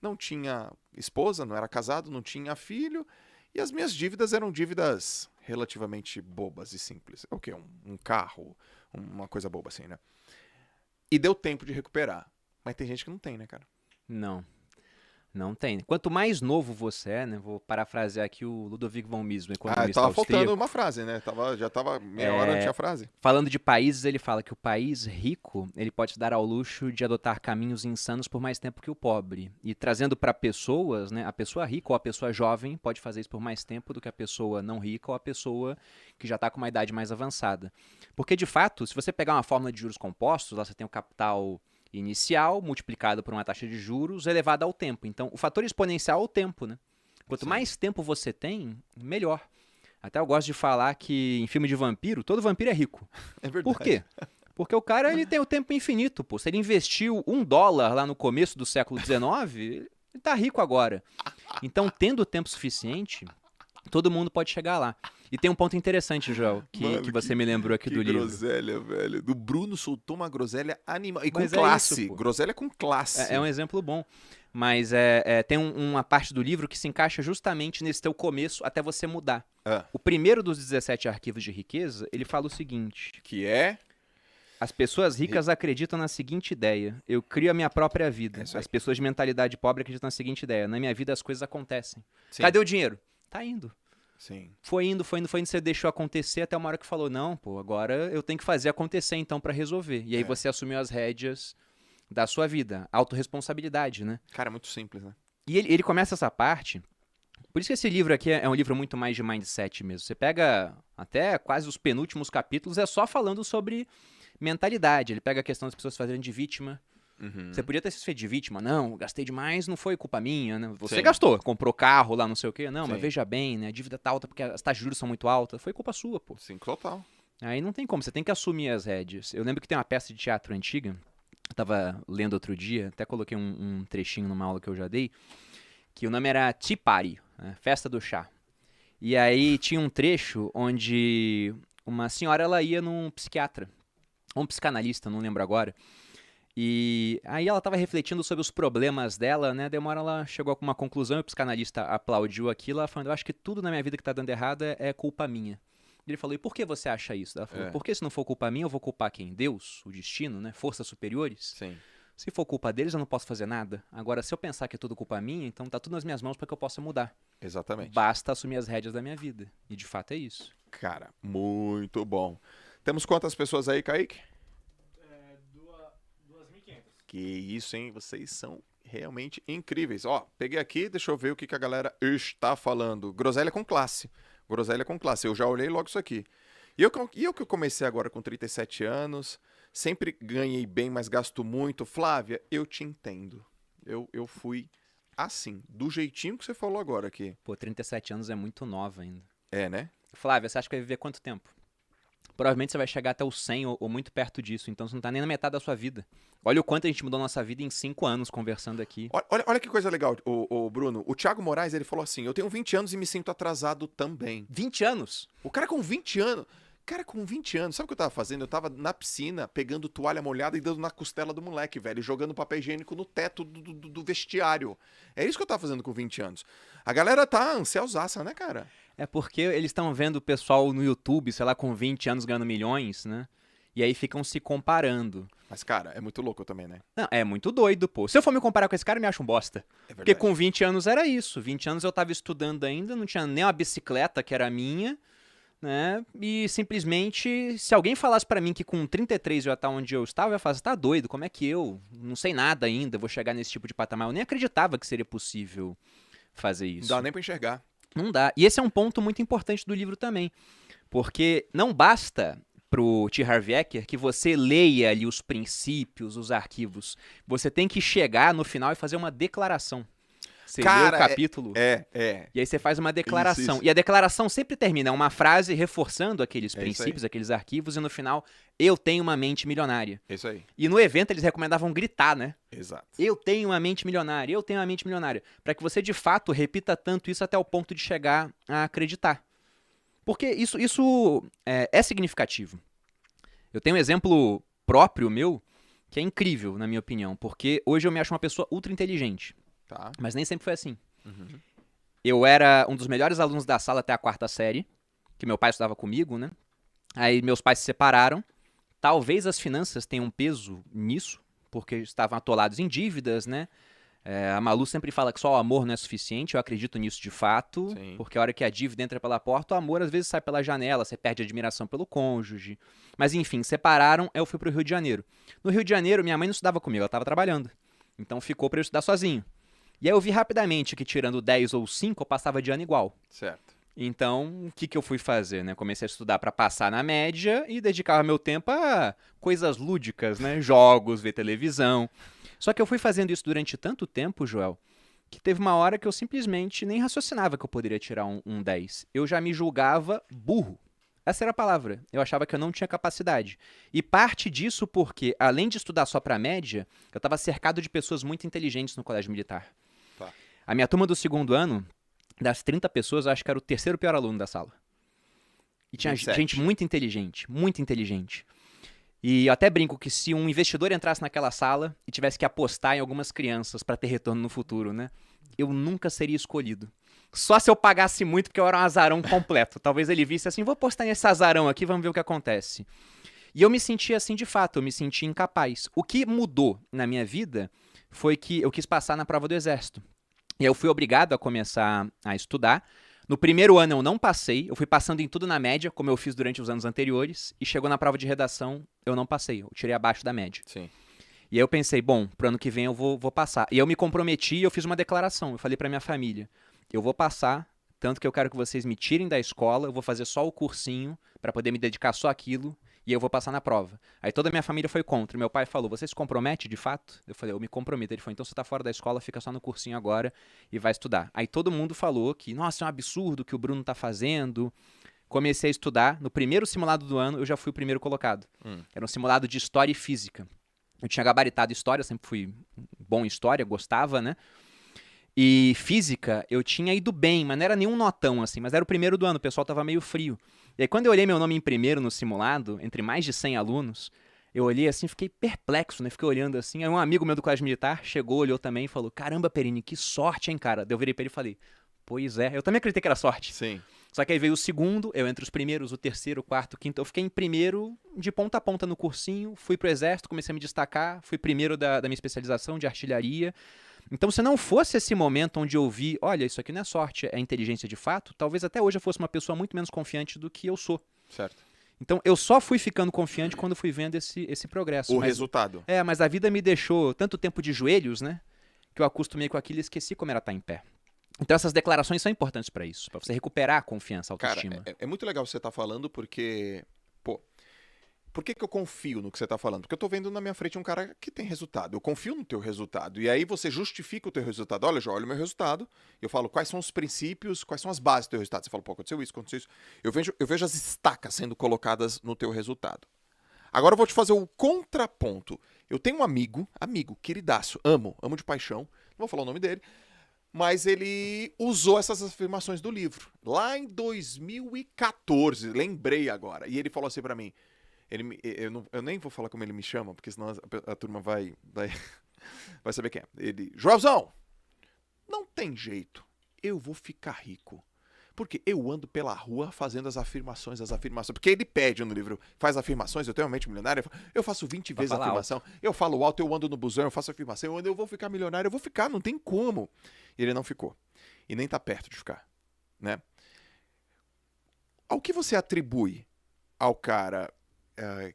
não tinha esposa, não era casado, não tinha filho. E as minhas dívidas eram dívidas relativamente bobas e simples. O quê? Um carro, uma coisa boba assim, né? E deu tempo de recuperar. Mas tem gente que não tem, né, cara? Não. Não tem. Quanto mais novo você é, né? Vou parafrasear aqui o Ludovic von Mises, um economista tava austríaco. faltando uma frase, né? Já tava meia hora, não tinha frase. Falando de países, ele fala que o país rico, ele pode se dar ao luxo de adotar caminhos insanos por mais tempo que o pobre. E trazendo para pessoas, né? A pessoa rica ou a pessoa jovem pode fazer isso por mais tempo do que a pessoa não rica ou a pessoa que já está com uma idade mais avançada. Porque, de fato, se você pegar uma fórmula de juros compostos, lá você tem o capital inicial multiplicado por uma taxa de juros elevada ao tempo. Então, o fator exponencial é o tempo, né? Quanto mais tempo você tem, melhor. Até eu gosto de falar que em filme de vampiro, todo vampiro é rico. É verdade. Por quê? Porque o cara ele tem o tempo infinito, pô. Se ele investiu $1 lá no começo do século XIX, ele tá rico agora. Então, tendo tempo suficiente, todo mundo pode chegar lá. E tem um ponto interessante, Joel, que você me lembrou aqui do livro. Que groselha, velho. Do Bruno soltou uma groselha animal. E com Mas é classe. isso, pô. Groselha com classe. É um exemplo bom. Mas tem uma parte do livro que se encaixa justamente nesse teu começo até você mudar. O primeiro dos 17 arquivos de riqueza, ele fala o seguinte. Que é? As pessoas ricas acreditam na seguinte ideia. Eu crio a minha própria vida. As pessoas de mentalidade pobre acreditam na seguinte ideia. Na minha vida as coisas acontecem. Sim. Cadê o dinheiro? Tá indo. Sim. Foi indo. Você deixou acontecer até uma hora que falou, não, pô, agora eu tenho que fazer acontecer então pra resolver. E aí você assumiu as rédeas da sua vida. Autorresponsabilidade, né? Cara, é muito simples, né? E ele começa essa parte. Por isso que esse livro aqui é um livro muito mais de mindset mesmo. Você pega até quase os penúltimos capítulos, é só falando sobre mentalidade. Ele pega a questão das pessoas fazendo de vítima. Você podia ter se feito de vítima. Não, gastei demais, não foi culpa minha, né? Você gastou, comprou carro lá, não sei o quê. Não, mas veja bem, né? A dívida tá alta porque as taxas de juros são muito altas. Foi culpa sua, pô. Sim, total. Aí não tem como, você tem que assumir as rédeas. Eu lembro que tem uma peça de teatro antiga, eu tava lendo outro dia, até coloquei um trechinho numa aula que eu já dei, que o nome era Tea Party, né? Festa do chá. E aí tinha um trecho onde uma senhora, ela ia num psiquiatra, ou um psicanalista, não lembro agora, e aí ela estava refletindo sobre os problemas dela, né? Daí uma hora ela chegou a uma conclusão e o psicanalista aplaudiu aquilo, ela falando, eu acho que tudo na minha vida que tá dando errado é culpa minha. Ele falou, e por que você acha isso? Ela falou, porque se não for culpa minha, eu vou culpar quem? Deus? O destino, né? Forças superiores? Sim. Se for culpa deles, eu não posso fazer nada. Agora, se eu pensar que é tudo culpa minha, então tá tudo nas minhas mãos para que eu possa mudar. Exatamente. Basta assumir as rédeas da minha vida. E de fato é isso. Cara, muito bom. Temos quantas pessoas aí, Kaique? 2.500. Que isso, hein? Vocês são realmente incríveis. Ó, peguei aqui, deixa eu ver o que a galera está falando. Groselha com classe. Groselha com classe. Eu já olhei logo isso aqui. E eu que comecei agora com 37 anos, sempre ganhei bem, mas gasto muito. Flávia, eu te entendo. Eu fui assim, do jeitinho que você falou agora aqui. Pô, 37 anos é muito nova ainda. É, né? Flávia, você acha que vai viver quanto tempo? Provavelmente você vai chegar até os 100 ou muito perto disso, então você não tá nem na metade da sua vida. Olha o quanto a gente mudou a nossa vida em 5 anos conversando aqui. Olha que coisa legal, o Bruno. O Thiago Moraes, ele falou assim, eu tenho 20 anos e me sinto atrasado também. 20 anos? O cara com 20 anos... Cara, com 20 anos, sabe o que eu tava fazendo? Eu tava na piscina, pegando toalha molhada e dando na costela do moleque, velho, jogando papel higiênico no teto do vestiário. É isso que eu tava fazendo com 20 anos. A galera tá ansiosaça, né, cara? É porque eles estão vendo o pessoal no YouTube, sei lá, com 20 anos ganhando milhões, né? E aí ficam se comparando. Mas, cara, é muito louco também, né? Não, é muito doido, pô. Se eu for me comparar com esse cara, eu me acho um bosta. É verdade. Porque com 20 anos era isso. 20 anos eu tava estudando ainda, não tinha nem uma bicicleta que era minha, né? E simplesmente, se alguém falasse pra mim que com 33 eu ia estar onde eu estava, eu ia falar, você tá doido? Como é que eu não sei nada ainda, vou chegar nesse tipo de patamar? Eu nem acreditava que seria possível fazer isso. Não dá nem pra enxergar. Não dá. E esse é um ponto muito importante do livro também. Porque não basta pro T. Harv Eker que você leia ali os princípios, os arquivos. Você tem que chegar no final e fazer uma declaração. Você lê o capítulo e aí você faz uma declaração. Isso. E a declaração sempre termina, é uma frase reforçando aqueles É princípios, aqueles arquivos, e no final, eu tenho uma mente milionária. É isso aí. E no evento eles recomendavam gritar, né? Exato. Eu tenho uma mente milionária, eu tenho uma mente milionária. Para que você, de fato, repita tanto isso até o ponto de chegar a acreditar. Porque isso é significativo. Eu tenho um exemplo próprio meu que é incrível, na minha opinião. Porque hoje eu me acho uma pessoa ultra inteligente. Tá. Mas nem sempre foi assim. Uhum. Eu era um dos melhores alunos da sala até a 4ª série, que meu pai estudava comigo, né? Aí meus pais se separaram. Talvez as finanças tenham um peso nisso, porque estavam atolados em dívidas, né? A Malu sempre fala que só o amor não é suficiente, eu acredito nisso de fato, Sim. porque a hora que a dívida entra pela porta, o amor às vezes sai pela janela, você perde a admiração pelo cônjuge. Mas enfim, separaram, eu fui pro Rio de Janeiro. No Rio de Janeiro, minha mãe não estudava comigo, ela estava trabalhando. Então ficou para eu estudar sozinho. E aí eu vi rapidamente que tirando 10 ou 5, eu passava de ano igual. Certo. Então, o que eu fui fazer, né? Comecei a estudar para passar na média e dedicava meu tempo a coisas lúdicas, né? Jogos, ver televisão. Só que eu fui fazendo isso durante tanto tempo, Joel, que teve uma hora que eu simplesmente nem raciocinava que eu poderia tirar um 10. Eu já me julgava burro. Essa era a palavra. Eu achava que eu não tinha capacidade. E parte disso porque, além de estudar só para média, eu estava cercado de pessoas muito inteligentes no colégio militar. Tá. A minha turma do segundo ano, das 30 pessoas, eu acho que era o terceiro pior aluno da sala. E tinha 27. gente muito inteligente, muito inteligente. E eu até brinco que se um investidor entrasse naquela sala e tivesse que apostar em algumas crianças para ter retorno no futuro, né? Eu nunca seria escolhido. Só se eu pagasse muito, porque eu era um azarão completo. Talvez ele visse assim, vou apostar nesse azarão aqui, vamos ver o que acontece. E eu me senti assim de fato, eu me senti incapaz. O que mudou na minha vida foi que eu quis passar na prova do exército. E eu fui obrigado a começar a estudar. No primeiro ano eu não passei, eu fui passando em tudo na média, como eu fiz durante os anos anteriores, e chegou na prova de redação, eu não passei, eu tirei abaixo da média. Sim. E aí eu pensei, bom, pro ano que vem eu vou passar. E eu me comprometi e eu fiz uma declaração, eu falei pra minha família, eu vou passar, tanto que eu quero que vocês me tirem da escola, eu vou fazer só o cursinho, pra poder me dedicar só àquilo, e eu vou passar na prova. Aí toda a minha família foi contra. Meu pai falou, você se compromete de fato? Eu falei, eu me comprometo. Ele falou, então você tá fora da escola, fica só no cursinho agora e vai estudar. Aí todo mundo falou que, nossa, é um absurdo o que o Bruno tá fazendo. Comecei a estudar. No primeiro simulado do ano, eu já fui o primeiro colocado. Era um simulado de história e física. Eu tinha gabaritado história, sempre fui bom em história, gostava, né? E física, eu tinha ido bem, mas não era nenhum notão, assim, mas era o primeiro do ano, o pessoal tava meio frio. E aí, quando eu olhei meu nome em primeiro no simulado, entre mais de 100 alunos, eu olhei assim, fiquei perplexo, né? Fiquei olhando assim. Aí um amigo meu do colégio militar chegou, olhou também e falou, caramba, Perini, que sorte, hein, cara? Daí eu virei pra ele e falei, pois é, eu também acreditei que era sorte. Sim. Só que aí veio o segundo, eu entre os primeiros, o terceiro, o quarto, o quinto, eu fiquei em primeiro de ponta a ponta no cursinho, fui pro exército, comecei a me destacar, fui primeiro da minha especialização de artilharia. Então, se não fosse esse momento onde eu vi, olha, isso aqui não é sorte, é inteligência de fato, talvez até hoje eu fosse uma pessoa muito menos confiante do que eu sou. Certo. Então, eu só fui ficando confiante quando fui vendo esse progresso. O resultado. Mas a vida me deixou tanto tempo de joelhos, né, que eu acostumei com aquilo e esqueci como era estar em pé. Então, essas declarações são importantes para isso, para você recuperar a confiança, a autoestima. Cara, é muito legal você estar falando porque, pô, por que eu confio no que você tá falando? Porque eu tô vendo na minha frente um cara que tem resultado. Eu confio no teu resultado. E aí você justifica o teu resultado. Olha, olha o meu resultado. Eu falo quais são os princípios, quais são as bases do teu resultado. Você fala, pô, aconteceu isso. Eu vejo as estacas sendo colocadas no teu resultado. Agora eu vou te fazer o contraponto. Eu tenho um amigo, queridaço, amo de paixão. Não vou falar o nome dele. Mas ele usou essas afirmações do livro. Lá em 2014, lembrei agora. E ele falou assim pra mim, eu nem vou falar como ele me chama, porque senão a turma vai saber quem é. Ele, Joelzão, não tem jeito, eu vou ficar rico. Porque eu ando pela rua fazendo as afirmações. Porque ele pede no livro, faz afirmações, eu tenho uma mente milionária, eu faço 20 vezes a afirmação, alto. Eu falo alto, eu ando no busão, eu faço afirmação, eu vou ficar milionário, eu vou ficar, não tem como. E ele não ficou. E nem tá perto de ficar, né? Ao que você atribui ao cara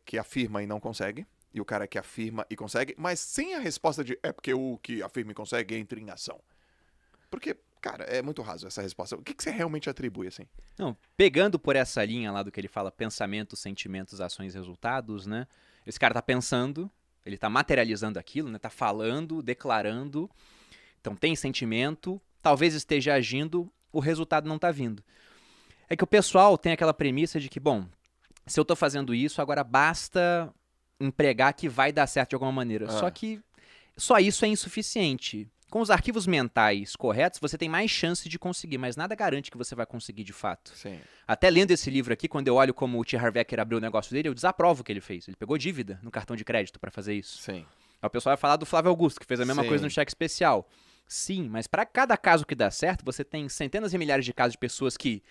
que afirma e não consegue, e o cara que afirma e consegue, mas sem a resposta de é porque o que afirma e consegue entra em ação? Porque, cara, é muito raso essa resposta. O que você realmente atribui, assim? Não, pegando por essa linha lá do que ele fala, pensamentos, sentimentos, ações, resultados, né? Esse cara tá pensando, ele tá materializando aquilo, né? Tá falando, declarando. Então tem sentimento, talvez esteja agindo, o resultado não tá vindo. É que o pessoal tem aquela premissa de que, bom, se eu tô fazendo isso, agora basta empregar que vai dar certo de alguma maneira. Só que só isso é insuficiente. Com os arquivos mentais corretos, você tem mais chance de conseguir, mas nada garante que você vai conseguir de fato. Sim. Até lendo esse livro aqui, quando eu olho como o T. Harv Eker abriu o negócio dele, eu desaprovo o que ele fez. Ele pegou dívida no cartão de crédito para fazer isso. Sim. Aí o pessoal vai falar do Flávio Augusto, que fez a mesma coisa no cheque especial. Sim, mas para cada caso que dá certo, você tem centenas e milhares de casos de pessoas que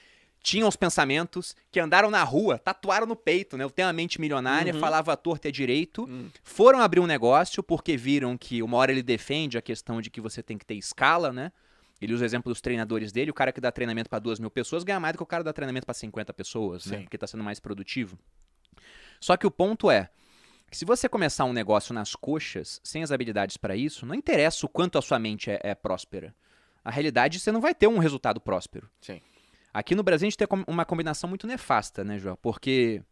tinham os pensamentos, que andaram na rua, tatuaram no peito, né? Eu tenho a mente milionária, falava à torta e à direito, foram abrir um negócio porque viram que uma hora ele defende a questão de que você tem que ter escala, né? Ele usa o exemplo dos treinadores dele, o cara que dá treinamento para 2.000 pessoas ganha mais do que o cara que dá treinamento para 50 pessoas, né? Porque tá sendo mais produtivo. Só que o ponto é, se você começar um negócio nas coxas, sem as habilidades para isso, não interessa o quanto a sua mente é próspera. A realidade, você não vai ter um resultado próspero. Sim. Aqui no Brasil, a gente tem uma combinação muito nefasta, né, João? Porque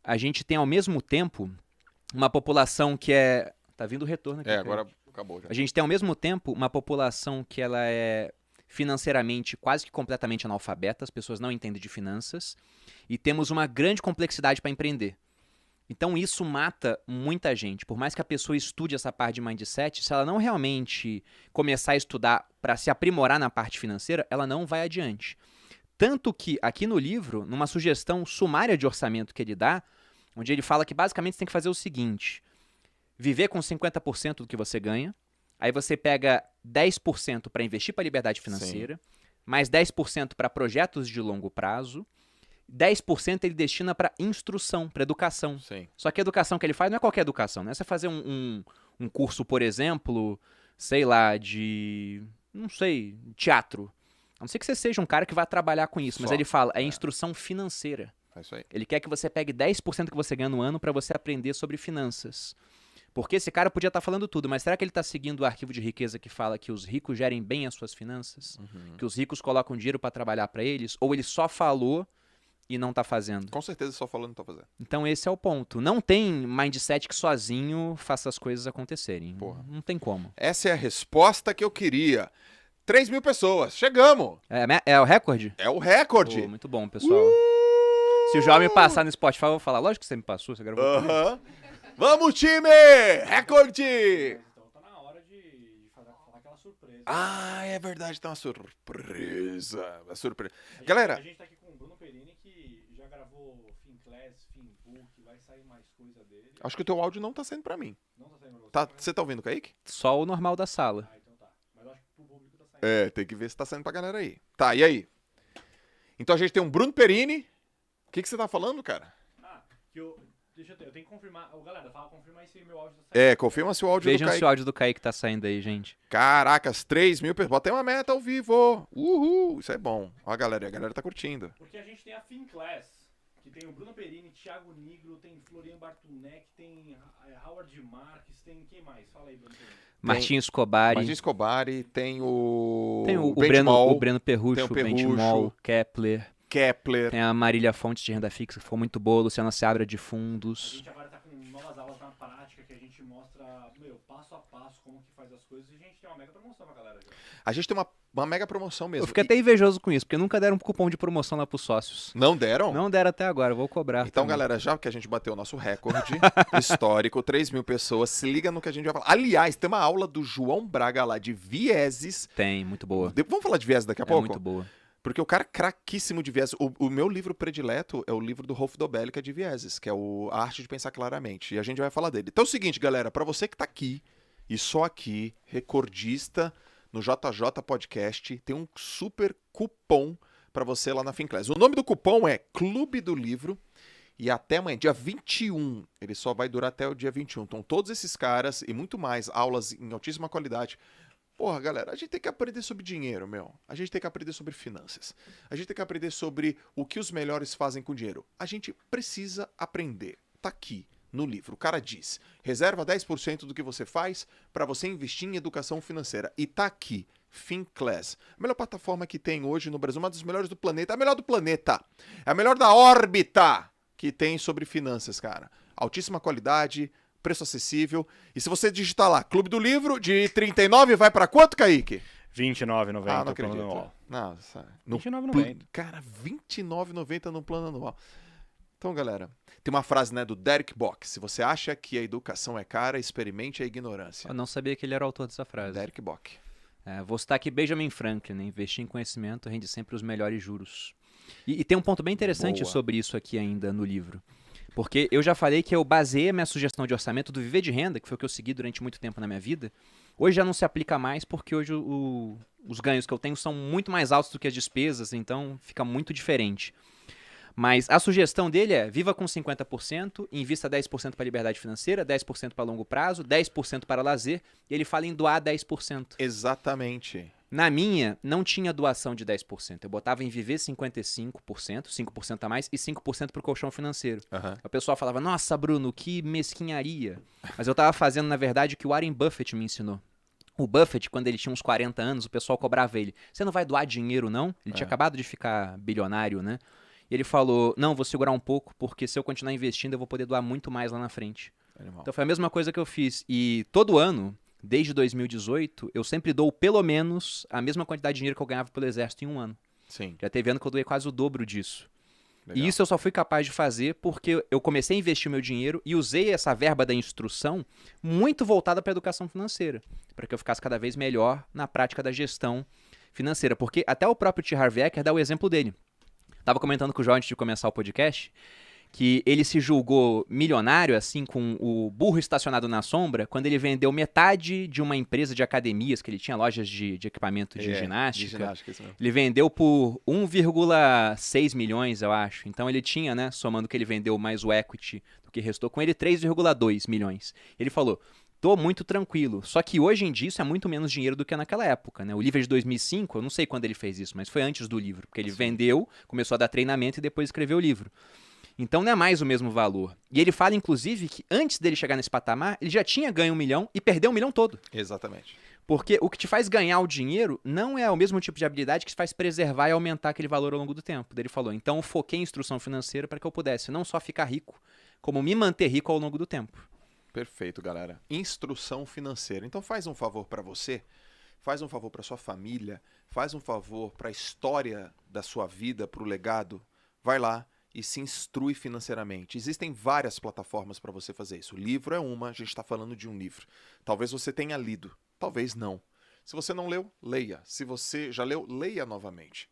a gente tem, ao mesmo tempo, uma população que é... Tá vindo o retorno aqui. Agora acabou já. A gente tem, ao mesmo tempo, uma população que ela é financeiramente quase que completamente analfabeta, as pessoas não entendem de finanças, e temos uma grande complexidade para empreender. Então isso mata muita gente. Por mais que a pessoa estude essa parte de mindset, se ela não realmente começar a estudar para se aprimorar na parte financeira, ela não vai adiante. Tanto que aqui no livro, numa sugestão sumária de orçamento que ele dá, onde ele fala que basicamente você tem que fazer o seguinte: viver com 50% do que você ganha, aí você pega 10% para investir para a liberdade financeira, mais 10% para projetos de longo prazo, 10% ele destina para instrução, para educação. Sim. Só que a educação que ele faz não é qualquer educação, né? Você fazer um curso, por exemplo, sei lá, de, não sei, teatro. A não ser que você seja um cara que vai trabalhar com isso, mas ele fala, é instrução financeira. É isso aí. Ele quer que você pegue 10% que você ganha no ano para você aprender sobre finanças. Porque esse cara podia estar falando tudo, mas será que ele está seguindo o arquivo de riqueza que fala que os ricos gerem bem as suas finanças? Que os ricos colocam dinheiro para trabalhar para eles? Ou ele só falou e não tá fazendo? Com certeza só falando não tá fazendo. Então esse é o ponto. Não tem mindset que sozinho faça as coisas acontecerem. Porra. Não tem como. Essa é a resposta que eu queria. 3.000 pessoas. Chegamos. É o recorde? É o recorde. Pô, muito bom, pessoal. Se o João me passar no Spotify, eu vou falar. Lógico que você me passou, você gravou. Vamos, time! Recorde! Então tá na hora de falar aquela surpresa. Ah, é verdade, tá uma surpresa. Uma surpresa. Galera, A gente tá aqui com o Bruno Perini, que já gravou Finclass, Finbook, vai sair mais coisa dele. acho que o teu áudio não tá saindo pra mim. Não tá saindo pra você. Você tá ouvindo, Kaique? Só o normal da sala. Ah, então tá. Mas eu acho que pro público tá saindo. Tem que ver se tá saindo pra galera aí. Tá, e aí? Então a gente tem um Bruno Perini. O que você tá falando, cara? Deixa eu tenho que confirmar. Galera, confirmar se meu áudio tá saindo. Confirma se o áudio Vejam do se Kaique... o áudio do Kaique tá saindo aí, gente. Caracas, 3.000 pessoas. Bota aí uma meta ao vivo. Uhul, isso é bom. Ó a galera tá curtindo. Porque a gente tem a Finclass, que tem o Bruno Perini, Thiago Nigro, tem Florian Bartunek, tem Howard Marques, tem quem mais? Fala aí, Bruno Perini. Martim Escobari. Martin Escobari, tem o... Tem o Benchmall, Breno Perrucho, tem o o Perrucho. Benchmall, Kepler. Kepler. Tem a Marília Fontes de renda fixa, que foi muito boa. Luciana Seabra de A fundos. gente agora tá com novas aulas na prática, que a gente mostra, passo a passo, como que faz as coisas. E a gente tem uma mega promoção pra galera. A gente tem uma mega promoção mesmo. Eu fiquei até invejoso com isso, porque nunca deram um cupom de promoção lá pros sócios. Não deram? Não deram até agora, eu vou cobrar. Então, também. galera, já que a gente bateu o nosso recorde histórico, 3.000 pessoas, se liga no que a gente vai falar. Aliás, tem uma aula do João Braga lá de vieses. Tem, muito boa. Vamos falar de vieses daqui a É pouco? muito boa. Porque o cara é craquíssimo de vieses. O meu livro predileto é o livro do Rolf Dobelli, que é de vieses, que é A Arte de Pensar Claramente. E a gente vai falar dele. Então é o seguinte, galera, pra você que tá aqui, e só aqui, recordista no JJ Podcast, tem um super cupom pra você lá na Finclass. O nome do cupom é Clube do Livro. E até amanhã, dia 21, ele só vai durar até o dia 21. Então todos esses caras e muito mais, aulas em altíssima qualidade. Porra, galera, a gente tem que aprender sobre dinheiro, meu. A gente tem que aprender sobre finanças. A gente tem que aprender sobre o que os melhores fazem com dinheiro. A gente precisa aprender. Tá aqui no livro. O cara diz: reserva 10% do que você faz para você investir em educação financeira. E tá aqui, Finclass. A melhor plataforma que tem hoje no Brasil, uma das melhores do planeta. A melhor do planeta. É a melhor da órbita que tem sobre finanças, cara. Altíssima qualidade, preço acessível. E se você digitar lá, Clube do Livro, de 39 vai pra quanto, Kaique? R$29,90. Ah, não acredito. Nossa. R$29,90. Cara, R$29,90 no plano anual. Então, galera, tem uma frase, né, do Derek Bock. Se você acha que a educação é cara, experimente a ignorância. Eu não sabia que ele era o autor dessa frase. Derek Bock. Vou citar aqui Benjamin Franklin, né? Investir em conhecimento rende sempre os melhores juros. E tem um ponto bem interessante Boa. sobre isso aqui ainda no livro. Porque eu já falei que eu baseei a minha sugestão de orçamento do Viver de Renda, que foi o que eu segui durante muito tempo na minha vida. Hoje já não se aplica mais, porque hoje os ganhos que eu tenho são muito mais altos do que as despesas, então fica muito diferente. Mas a sugestão dele é: viva com 50%, invista 10% para liberdade financeira, 10% para longo prazo, 10% para lazer, e ele fala em doar 10%. Exatamente. Na minha, não tinha doação de 10%. Eu botava em viver 55%, 5% a mais e 5% para o colchão financeiro. Aham. O pessoal falava: nossa, Bruno, que mesquinharia. Mas eu estava fazendo, na verdade, o que o Warren Buffett me ensinou. O Buffett, quando ele tinha uns 40 anos, o pessoal cobrava ele: você não vai doar dinheiro, não? Ele tinha acabado de ficar bilionário, né? E ele falou: não, vou segurar um pouco, porque se eu continuar investindo, eu vou poder doar muito mais lá na frente. Animal. Então foi a mesma coisa que eu fiz. E todo ano, desde 2018, eu sempre dou pelo menos a mesma quantidade de dinheiro que eu ganhava pelo exército em um ano. Sim. Já teve ano que eu doei quase o dobro disso. Legal. E isso eu só fui capaz de fazer porque eu comecei a investir meu dinheiro e usei essa verba da instrução muito voltada para a educação financeira, para que eu ficasse cada vez melhor na prática da gestão financeira. Porque até o próprio T. Harv Eker dá o exemplo dele. Estava comentando com o João antes de começar o podcast que ele se julgou milionário, assim, com o burro estacionado na sombra, quando ele vendeu metade de uma empresa de academias, que ele tinha lojas de equipamento de ginástica. De ginástica, isso mesmo. Ele vendeu por 1,6 milhões, eu acho. Então ele tinha, né, somando que ele vendeu mais o equity do que restou com ele, 3,2 milhões. Ele falou: tô muito tranquilo. Só que hoje em dia isso é muito menos dinheiro do que naquela época, né? O livro é de 2005, eu não sei quando ele fez isso, mas foi antes do livro. Porque ele vendeu, começou a dar treinamento e depois escreveu o livro. Então não é mais o mesmo valor. E ele fala, inclusive, que antes dele chegar nesse patamar, ele já tinha ganho 1 milhão e perdeu 1 milhão todo. Exatamente. Porque o que te faz ganhar o dinheiro não é o mesmo tipo de habilidade que te faz preservar e aumentar aquele valor ao longo do tempo. Daí ele falou: então eu foquei em instrução financeira para que eu pudesse não só ficar rico, como me manter rico ao longo do tempo. Perfeito, galera. Instrução financeira. Então faz um favor para você, faz um favor para sua família, faz um favor para a história da sua vida, para o legado. Vai lá e se instrui financeiramente. Existem várias plataformas para você fazer isso. O livro é uma, a gente está falando de um livro. Talvez você tenha lido, talvez não. Se você não leu, leia. Se você já leu, leia novamente.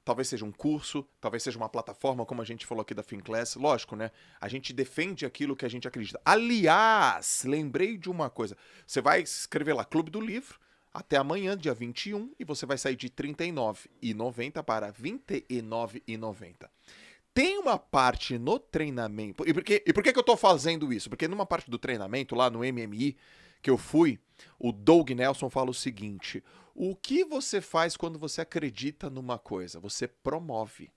Talvez seja um curso, talvez seja uma plataforma, como a gente falou aqui da FinClass. Lógico, né? A gente defende aquilo que a gente acredita. Aliás, lembrei de uma coisa. Você vai escrever lá, Clube do Livro, até amanhã, dia 21, e você vai sair de R$ 39,90 para R$ 29,90. Tem uma parte no treinamento... E por que eu tô fazendo isso? Porque numa parte do treinamento, lá no MMI, que eu fui, o Doug Nelson fala o seguinte: o que você faz quando você acredita numa coisa? Você promove.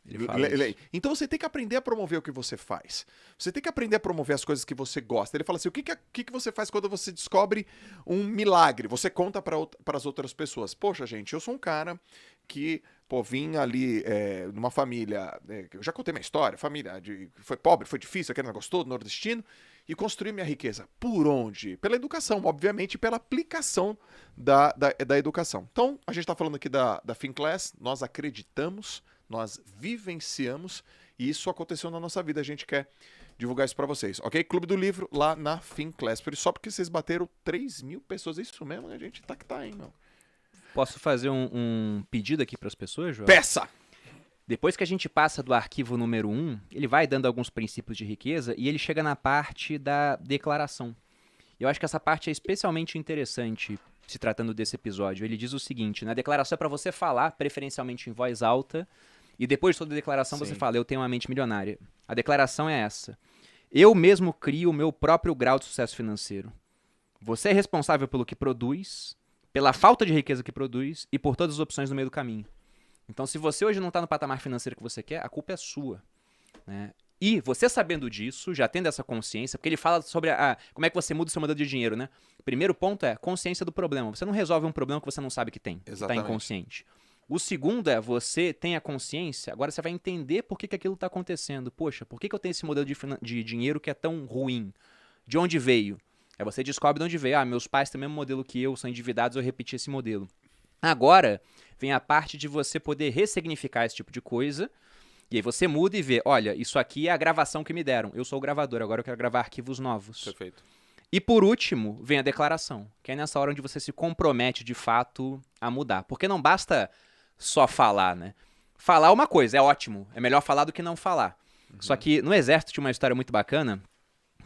Ele fala isso. Então você tem que aprender a promover o que você faz. Você tem que aprender a promover as coisas que você gosta. Ele fala assim: o que você faz quando você descobre um milagre? Você conta para as outras pessoas. Poxa, gente, eu sou um cara que, vim ali numa família... eu já contei minha história. Família foi pobre, foi difícil, aquele negócio todo, nordestino. E construí minha riqueza. Por onde? Pela educação, obviamente, pela aplicação da educação. Então, a gente está falando aqui da FinClass. Nós acreditamos, nós vivenciamos, e isso aconteceu na nossa vida. A gente quer divulgar isso para vocês, ok? Clube do Livro lá na FinClass. Só porque vocês bateram 3 mil pessoas. É isso mesmo, né? A gente tá, hein, meu? Posso fazer um pedido aqui para as pessoas, João? Peça! Depois que a gente passa do arquivo número 1, ele vai dando alguns princípios de riqueza e ele chega na parte da declaração. Eu acho que essa parte é especialmente interessante se tratando desse episódio. Ele diz o seguinte: na declaração é para você falar, preferencialmente em voz alta, e depois de toda a declaração você fala: eu tenho uma mente milionária. A declaração é essa: eu mesmo crio o meu próprio grau de sucesso financeiro. Você é responsável pelo que produz, pela falta de riqueza que produz e por todas as opções no meio do caminho. Então, se você hoje não está no patamar financeiro que você quer, a culpa é sua, né? E você sabendo disso, já tendo essa consciência, porque ele fala sobre como é que você muda o seu modelo de dinheiro, né? O primeiro ponto é consciência do problema. Você não resolve um problema que você não sabe que tem. Você está inconsciente. O segundo é você tem a consciência, agora você vai entender por que aquilo está acontecendo. Poxa, por que eu tenho esse modelo de dinheiro que é tão ruim? De onde veio? Aí você descobre de onde veio. Meus pais têm o mesmo modelo que eu, são endividados, eu repeti esse modelo. Agora vem a parte de você poder ressignificar esse tipo de coisa. E aí você muda e vê: olha, isso aqui é a gravação que me deram. Eu sou o gravador, agora eu quero gravar arquivos novos. Perfeito. E por último, vem a declaração, que é nessa hora onde você se compromete de fato a mudar. Porque não basta só falar, né? Falar é uma coisa, é ótimo. É melhor falar do que não falar. Só que no exército tinha uma história muito bacana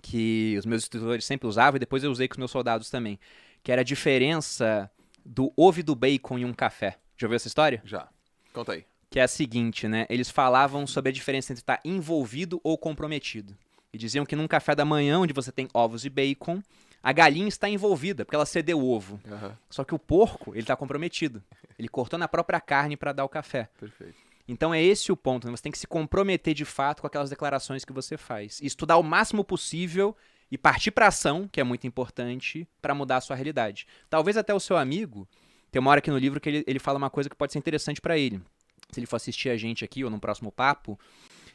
que os meus instrutores sempre usavam e depois eu usei com os meus soldados também, que era a diferença do ovo e do bacon em um café. Já ouviu essa história? Já. Conta aí. Que é a seguinte, né? Eles falavam sobre a diferença entre estar envolvido ou comprometido. E diziam que num café da manhã, onde você tem ovos e bacon, a galinha está envolvida, porque ela cedeu o ovo. Só que o porco, ele está comprometido. Ele cortou na própria carne para dar o café. Perfeito. Então é esse o ponto, né? Você tem que se comprometer de fato com aquelas declarações que você faz. E estudar o máximo possível e partir para ação, que é muito importante, para mudar a sua realidade. Talvez até o seu amigo, tem uma hora aqui no livro que ele fala uma coisa que pode ser interessante para ele. Se ele for assistir a gente aqui ou no próximo papo,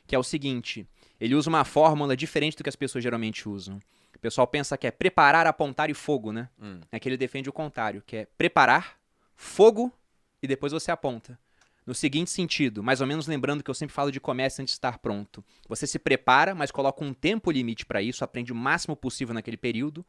que é o seguinte, ele usa uma fórmula diferente do que as pessoas geralmente usam. O pessoal pensa que é preparar, apontar e fogo, né? É que ele defende o contrário, que é preparar, fogo e depois você aponta. No seguinte sentido, mais ou menos lembrando que eu sempre falo de comércio antes de estar pronto. Você se prepara, mas coloca um tempo limite para isso, aprende o máximo possível naquele período.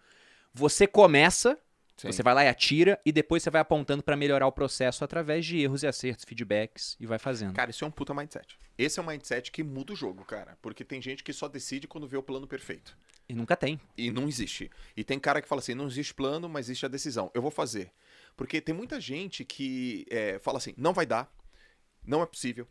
Você começa, você vai lá e atira, e depois você vai apontando para melhorar o processo através de erros e acertos, feedbacks, e vai fazendo. Cara, isso é um puta mindset. Esse é um mindset que muda o jogo, cara. Porque tem gente que só decide quando vê o plano perfeito. E nunca tem. E não existe. E tem cara que fala assim, não existe plano, mas existe a decisão. Eu vou fazer. Porque tem muita gente que fala assim, não vai dar, não é possível,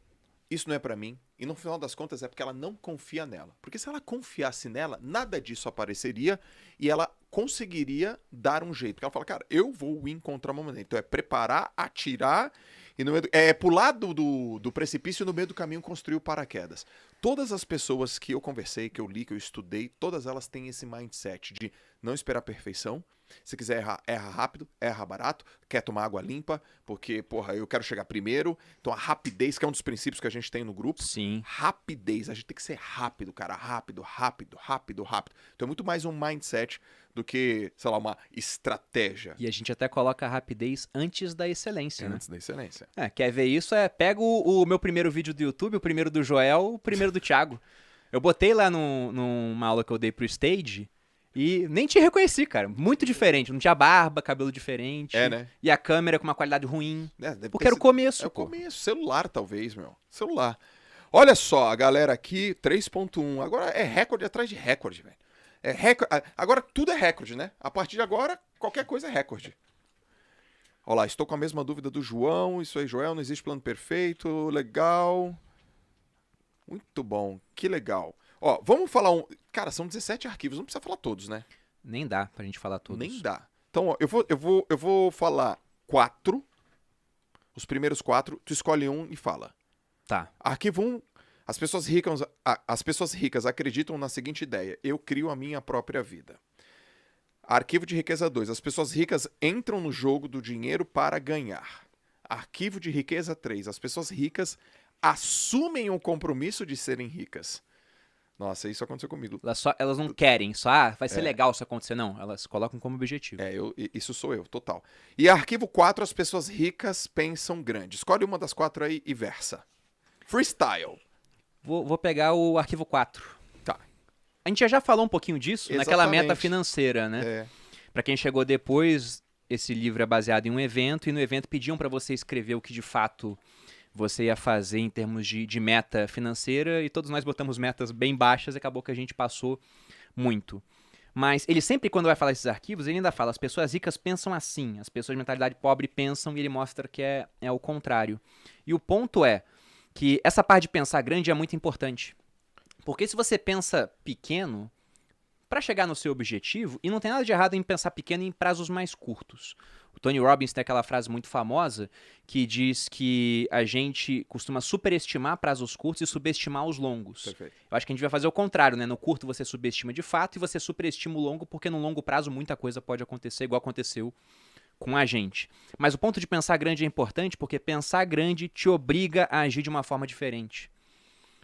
isso não é pra mim. E no final das contas é porque ela não confia nela. Porque se ela confiasse nela, nada disso apareceria e ela conseguiria dar um jeito. Porque ela fala, cara, eu vou encontrar uma maneira. Então é preparar, atirar e no meio pular do precipício e no meio do caminho construir o paraquedas. Todas as pessoas que eu conversei, que eu li, que eu estudei, todas elas têm esse mindset de não esperar a perfeição. Se quiser errar, erra rápido, erra barato, quer tomar água limpa, porque, porra, eu quero chegar primeiro. Então a rapidez, que é um dos princípios que a gente tem no grupo. Sim. Rapidez, a gente tem que ser rápido, cara. Rápido. Então é muito mais um mindset do que, sei lá, uma estratégia. E a gente até coloca a rapidez antes da excelência, né? Antes da excelência. Quer ver isso? Pega o meu primeiro vídeo do YouTube, o primeiro do Joel, o primeiro do Thiago. Eu botei lá numa aula que eu dei pro Stage e nem te reconheci, cara. Muito diferente. Não tinha barba, cabelo diferente. Né? E a câmera com uma qualidade ruim. Deve porque era o começo, É o começo. Celular, talvez, meu. Celular. Olha só, a galera aqui, 3.1. Agora é recorde atrás de recorde, velho. Agora tudo é recorde, né? A partir de agora, qualquer coisa é recorde. Olha lá, estou com a mesma dúvida do João. Isso aí, Joel, não existe plano perfeito. Legal. Muito bom, que legal. Ó, vamos falar Cara, são 17 arquivos, não precisa falar todos, né? Nem dá pra gente falar todos. Nem dá. Então, ó, eu vou falar 4. Os primeiros 4, tu escolhe um e fala. Tá. Arquivo 1, as pessoas ricas acreditam na seguinte ideia: eu crio a minha própria vida. Arquivo de riqueza 2, as pessoas ricas entram no jogo do dinheiro para ganhar. Arquivo de riqueza 3, as pessoas ricas assumem o compromisso de serem ricas. Nossa, isso aconteceu comigo. Elas não querem, só vai ser legal isso acontecer. Não, elas colocam como objetivo. Isso sou eu, total. E arquivo 4, as pessoas ricas pensam grande. Escolhe uma das 4 aí e versa. Freestyle. Vou pegar o arquivo 4. Tá. A gente já falou um pouquinho disso naquela meta financeira, né? Pra quem chegou depois, esse livro é baseado em um evento, e no evento pediam pra você escrever o que de fato você ia fazer em termos de meta financeira, e todos nós botamos metas bem baixas e acabou que a gente passou muito. Mas ele sempre, quando vai falar esses arquivos, ele ainda fala, as pessoas ricas pensam assim, as pessoas de mentalidade pobre pensam, e ele mostra que é o contrário. E o ponto é que essa parte de pensar grande é muito importante. Porque se você pensa pequeno, para chegar no seu objetivo, e não tem nada de errado em pensar pequeno em prazos mais curtos. O Tony Robbins tem aquela frase muito famosa que diz que a gente costuma superestimar prazos curtos e subestimar os longos. Perfeito. Eu acho que a gente vai fazer o contrário, né? No curto você subestima de fato e você superestima o longo, porque no longo prazo muita coisa pode acontecer, igual aconteceu com a gente. Mas o ponto de pensar grande é importante porque pensar grande te obriga a agir de uma forma diferente.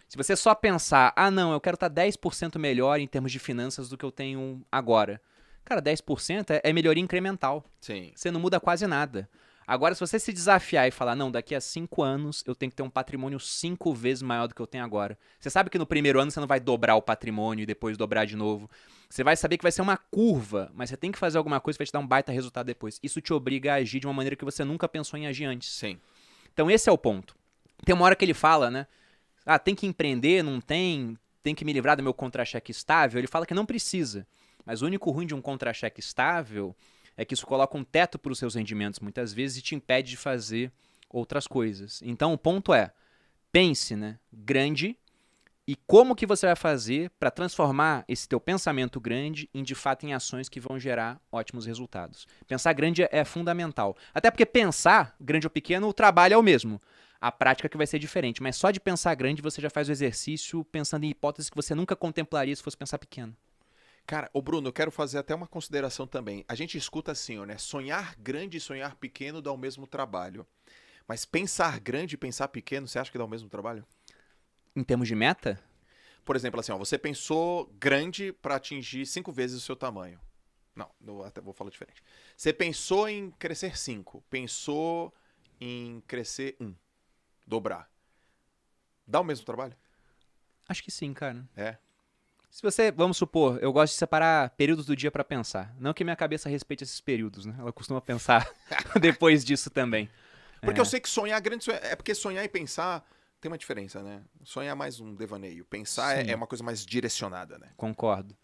Se você só pensar, não, eu quero estar 10% melhor em termos de finanças do que eu tenho agora. Cara, 10% é melhoria incremental. Sim. Você não muda quase nada. Agora, se você se desafiar e falar, não, daqui a 5 anos eu tenho que ter um patrimônio 5 vezes maior do que eu tenho agora. Você sabe que no primeiro ano você não vai dobrar o patrimônio e depois dobrar de novo. Você vai saber que vai ser uma curva, mas você tem que fazer alguma coisa que vai te dar um baita resultado depois. Isso te obriga a agir de uma maneira que você nunca pensou em agir antes. Sim. Então esse é o ponto. Tem uma hora que ele fala, né? Tem que empreender, não tem que me livrar do meu contra-cheque estável. Ele fala que não precisa. Mas o único ruim de um contra-cheque estável é que isso coloca um teto para os seus rendimentos muitas vezes e te impede de fazer outras coisas. Então o ponto é, pense, né, grande e como que você vai fazer para transformar esse teu pensamento grande de fato em ações que vão gerar ótimos resultados. Pensar grande é fundamental. Até porque pensar, grande ou pequeno, o trabalho é o mesmo. A prática que vai ser diferente. Mas só de pensar grande você já faz o exercício pensando em hipóteses que você nunca contemplaria se fosse pensar pequeno. Cara, ô Bruno, eu quero fazer até uma consideração também. A gente escuta assim, ó, né? Sonhar grande e sonhar pequeno dá o mesmo trabalho. Mas pensar grande e pensar pequeno, você acha que dá o mesmo trabalho? Em termos de meta, Por exemplo, assim, ó, você pensou grande para atingir 5 vezes o seu tamanho. Não, eu até vou falar diferente. Você pensou em crescer 5, pensou em crescer 1, dobrar. Dá o mesmo trabalho? acho que sim, cara. É. Se você, vamos supor, eu gosto de separar períodos do dia para pensar. Não que minha cabeça respeite esses períodos, né? Ela costuma pensar depois disso também. Porque eu sei que sonhar grande é porque sonhar e pensar tem uma diferença, né? Sonhar é mais um devaneio. Pensar Sim. é uma coisa mais direcionada, né? Concordo.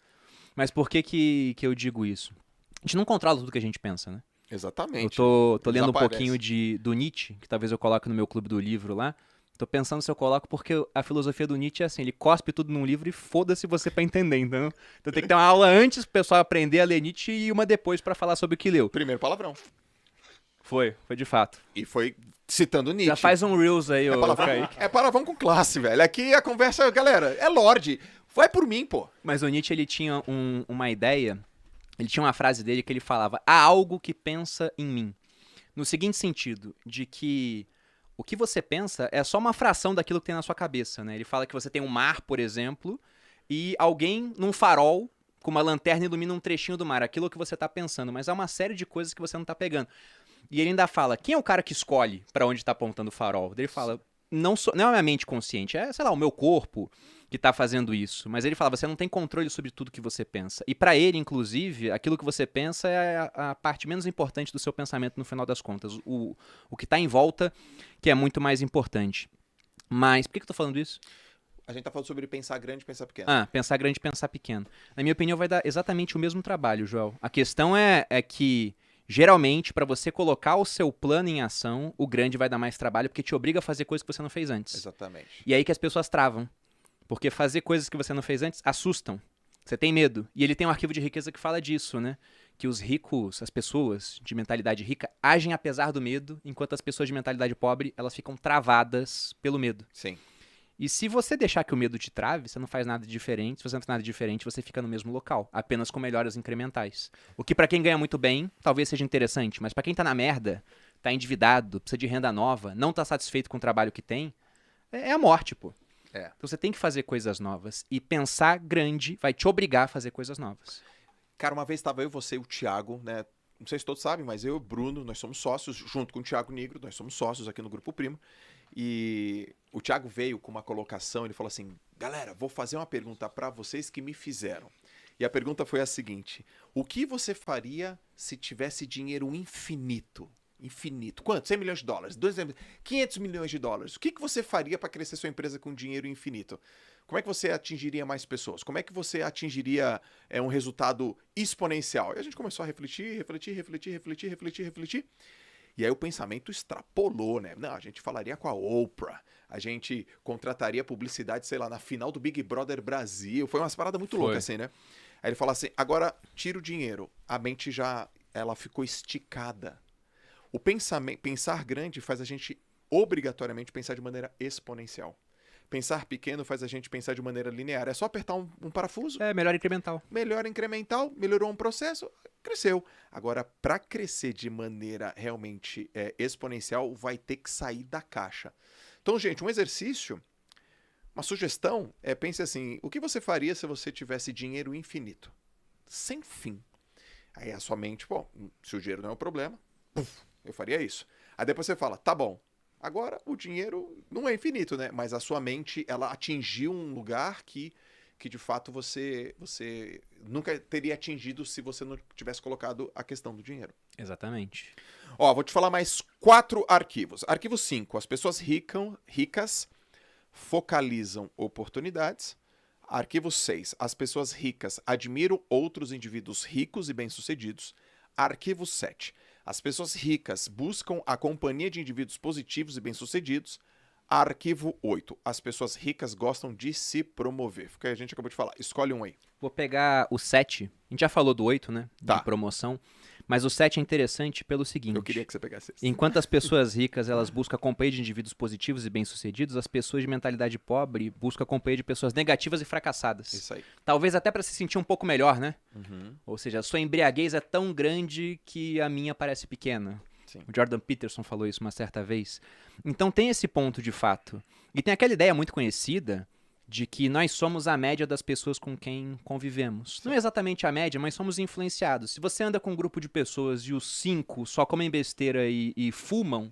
Mas por que eu digo isso? A gente não controla tudo que a gente pensa, né? Eu Exatamente. tô lendo um Desaparece. pouquinho do Nietzsche, que talvez eu coloque no meu clube do livro lá. Tô pensando se eu coloco, porque a filosofia do Nietzsche é assim, ele cospe tudo num livro e foda-se você pra entender, então tem que ter uma aula antes pro pessoal aprender a ler Nietzsche e uma depois pra falar sobre o que leu. Primeiro palavrão. Foi de fato. E foi citando Nietzsche. Já faz um Reels aí, ô palavrão, Kaique. é palavrão com classe, velho. Aqui a conversa, galera, é Lorde. Vai por mim, pô. Mas o Nietzsche, ele tinha uma ideia, ele tinha uma frase dele que ele falava, há algo que pensa em mim. No seguinte sentido, de que o que você pensa é só uma fração daquilo que tem na sua cabeça, né? Ele fala que você tem um mar, por exemplo, e alguém num farol com uma lanterna ilumina um trechinho do mar, aquilo que você tá pensando, mas há uma série de coisas que você não tá pegando. E ele ainda fala, quem é o cara que escolhe pra onde tá apontando o farol? Ele fala, não é a minha mente consciente, é, sei lá, o meu corpo que tá fazendo isso. Mas ele fala, você não tem controle sobre tudo que você pensa. E pra ele, inclusive, aquilo que você pensa é a parte menos importante do seu pensamento no final das contas. O que tá em volta que é muito mais importante. Mas, por que eu tô falando isso? A gente tá falando sobre pensar grande e pensar pequeno. Pensar grande e pensar pequeno. Na minha opinião, vai dar exatamente o mesmo trabalho, Joel. A questão é que, geralmente, para você colocar o seu plano em ação, o grande vai dar mais trabalho, porque te obriga a fazer coisas que você não fez antes. Exatamente. E aí que as pessoas travam. Porque fazer coisas que você não fez antes assustam. Você tem medo. E ele tem um arquivo de riqueza que fala disso, né? Que os ricos, as pessoas de mentalidade rica, agem apesar do medo, enquanto as pessoas de mentalidade pobre, elas ficam travadas pelo medo. Sim. E se você deixar que o medo te trave, você não faz nada diferente. Se você não faz nada diferente, você fica no mesmo local, apenas com melhoras incrementais. O que pra quem ganha muito bem, talvez seja interessante, mas pra quem tá na merda, tá endividado, precisa de renda nova, não tá satisfeito com o trabalho que tem, é a morte, pô. É. Então você tem que fazer coisas novas. E pensar grande vai te obrigar a fazer coisas novas. Cara, uma vez estava eu, você e o Thiago, né? Não sei se todos sabem, mas eu e o Bruno, nós somos sócios, junto com o Thiago Nigro, nós somos sócios aqui no Grupo Primo. E o Thiago veio com uma colocação, ele falou assim, galera, vou fazer uma pergunta para vocês que me fizeram. E a pergunta foi a seguinte, o que você faria se tivesse dinheiro infinito? Infinito. Quanto? 100 milhões de dólares? 500 milhões de dólares. O que você faria para crescer sua empresa com dinheiro infinito? Como é que você atingiria mais pessoas? Como é que você atingiria um resultado exponencial? E a gente começou a refletir. E aí o pensamento extrapolou, né? Não, a gente falaria com a Oprah, a gente contrataria publicidade, sei lá, na final do Big Brother Brasil. Foi umas paradas muito loucas assim, né? Aí ele fala assim, agora tira o dinheiro. A mente já, ela ficou esticada. O pensar grande faz a gente obrigatoriamente pensar de maneira exponencial. Pensar pequeno faz a gente pensar de maneira linear. É só apertar um parafuso. É melhor incremental. Melhor incremental, melhorou um processo, cresceu. Agora, para crescer de maneira realmente exponencial, vai ter que sair da caixa. Então, gente, um exercício, uma sugestão pense assim, o que você faria se você tivesse dinheiro infinito? Sem fim. Aí a sua mente, se o dinheiro não é um problema, eu faria isso. Aí depois você fala, tá bom, agora o dinheiro não é infinito, né? Mas a sua mente, ela atingiu um lugar que de fato você nunca teria atingido se você não tivesse colocado a questão do dinheiro. Exatamente. Ó, vou te falar mais 4 arquivos. Arquivo 5, as pessoas ricas focalizam oportunidades. Arquivo 6, as pessoas ricas admiram outros indivíduos ricos e bem-sucedidos. Arquivo 7. As pessoas ricas buscam a companhia de indivíduos positivos e bem-sucedidos. Arquivo 8. As pessoas ricas gostam de se promover. Foi o que a gente acabou de falar. Escolhe um aí. Vou pegar o 7. A gente já falou do 8, né? Tá. De promoção. Mas o 7 é interessante pelo seguinte. Eu queria que você pegasse esse. Enquanto as pessoas ricas elas buscam a companhia de indivíduos positivos e bem-sucedidos, as pessoas de mentalidade pobre buscam a companhia de pessoas negativas e fracassadas. Isso aí. Talvez até para se sentir um pouco melhor, né? Uhum. Ou seja, a sua embriaguez é tão grande que a minha parece pequena. Sim. O Jordan Peterson falou isso uma certa vez. Então tem esse ponto de fato. E tem aquela ideia muito conhecida de que nós somos a média das pessoas com quem convivemos. Não é exatamente a média, mas somos influenciados. Se você anda com um grupo de pessoas e os 5 só comem besteira e fumam,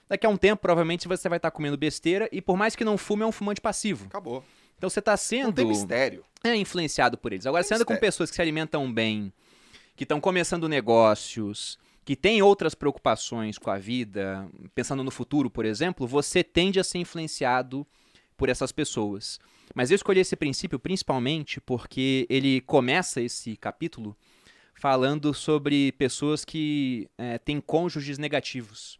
daqui a um tempo provavelmente você vai estar comendo besteira e por mais que não fume, é um fumante passivo. Acabou. Então você está sendo Não tem mistério. influenciado por eles. Agora, você anda com pessoas que se alimentam bem, que estão começando negócios, que têm outras preocupações com a vida, pensando no futuro, por exemplo, você tende a ser influenciado por essas pessoas. Mas eu escolhi esse princípio principalmente porque ele começa esse capítulo falando sobre pessoas que têm cônjuges negativos.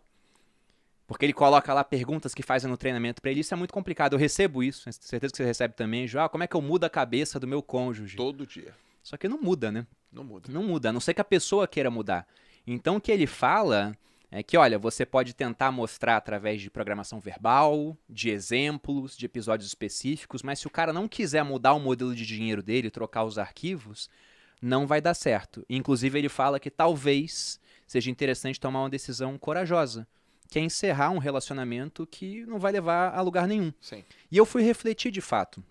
Porque ele coloca lá perguntas que fazem no treinamento para ele. Isso é muito complicado. Eu recebo isso. Tenho certeza que você recebe também. Já, como é que eu mudo a cabeça do meu cônjuge? Todo dia. Só que não muda, né? Não muda. Não muda, a não ser que a pessoa queira mudar. Então o que ele fala é que, olha, você pode tentar mostrar através de programação verbal, de exemplos, de episódios específicos, mas se o cara não quiser mudar o modelo de dinheiro dele, trocar os arquivos, não vai dar certo. Inclusive ele fala que talvez seja interessante tomar uma decisão corajosa, que é encerrar um relacionamento que não vai levar a lugar nenhum. Sim. E eu fui refletir de fato.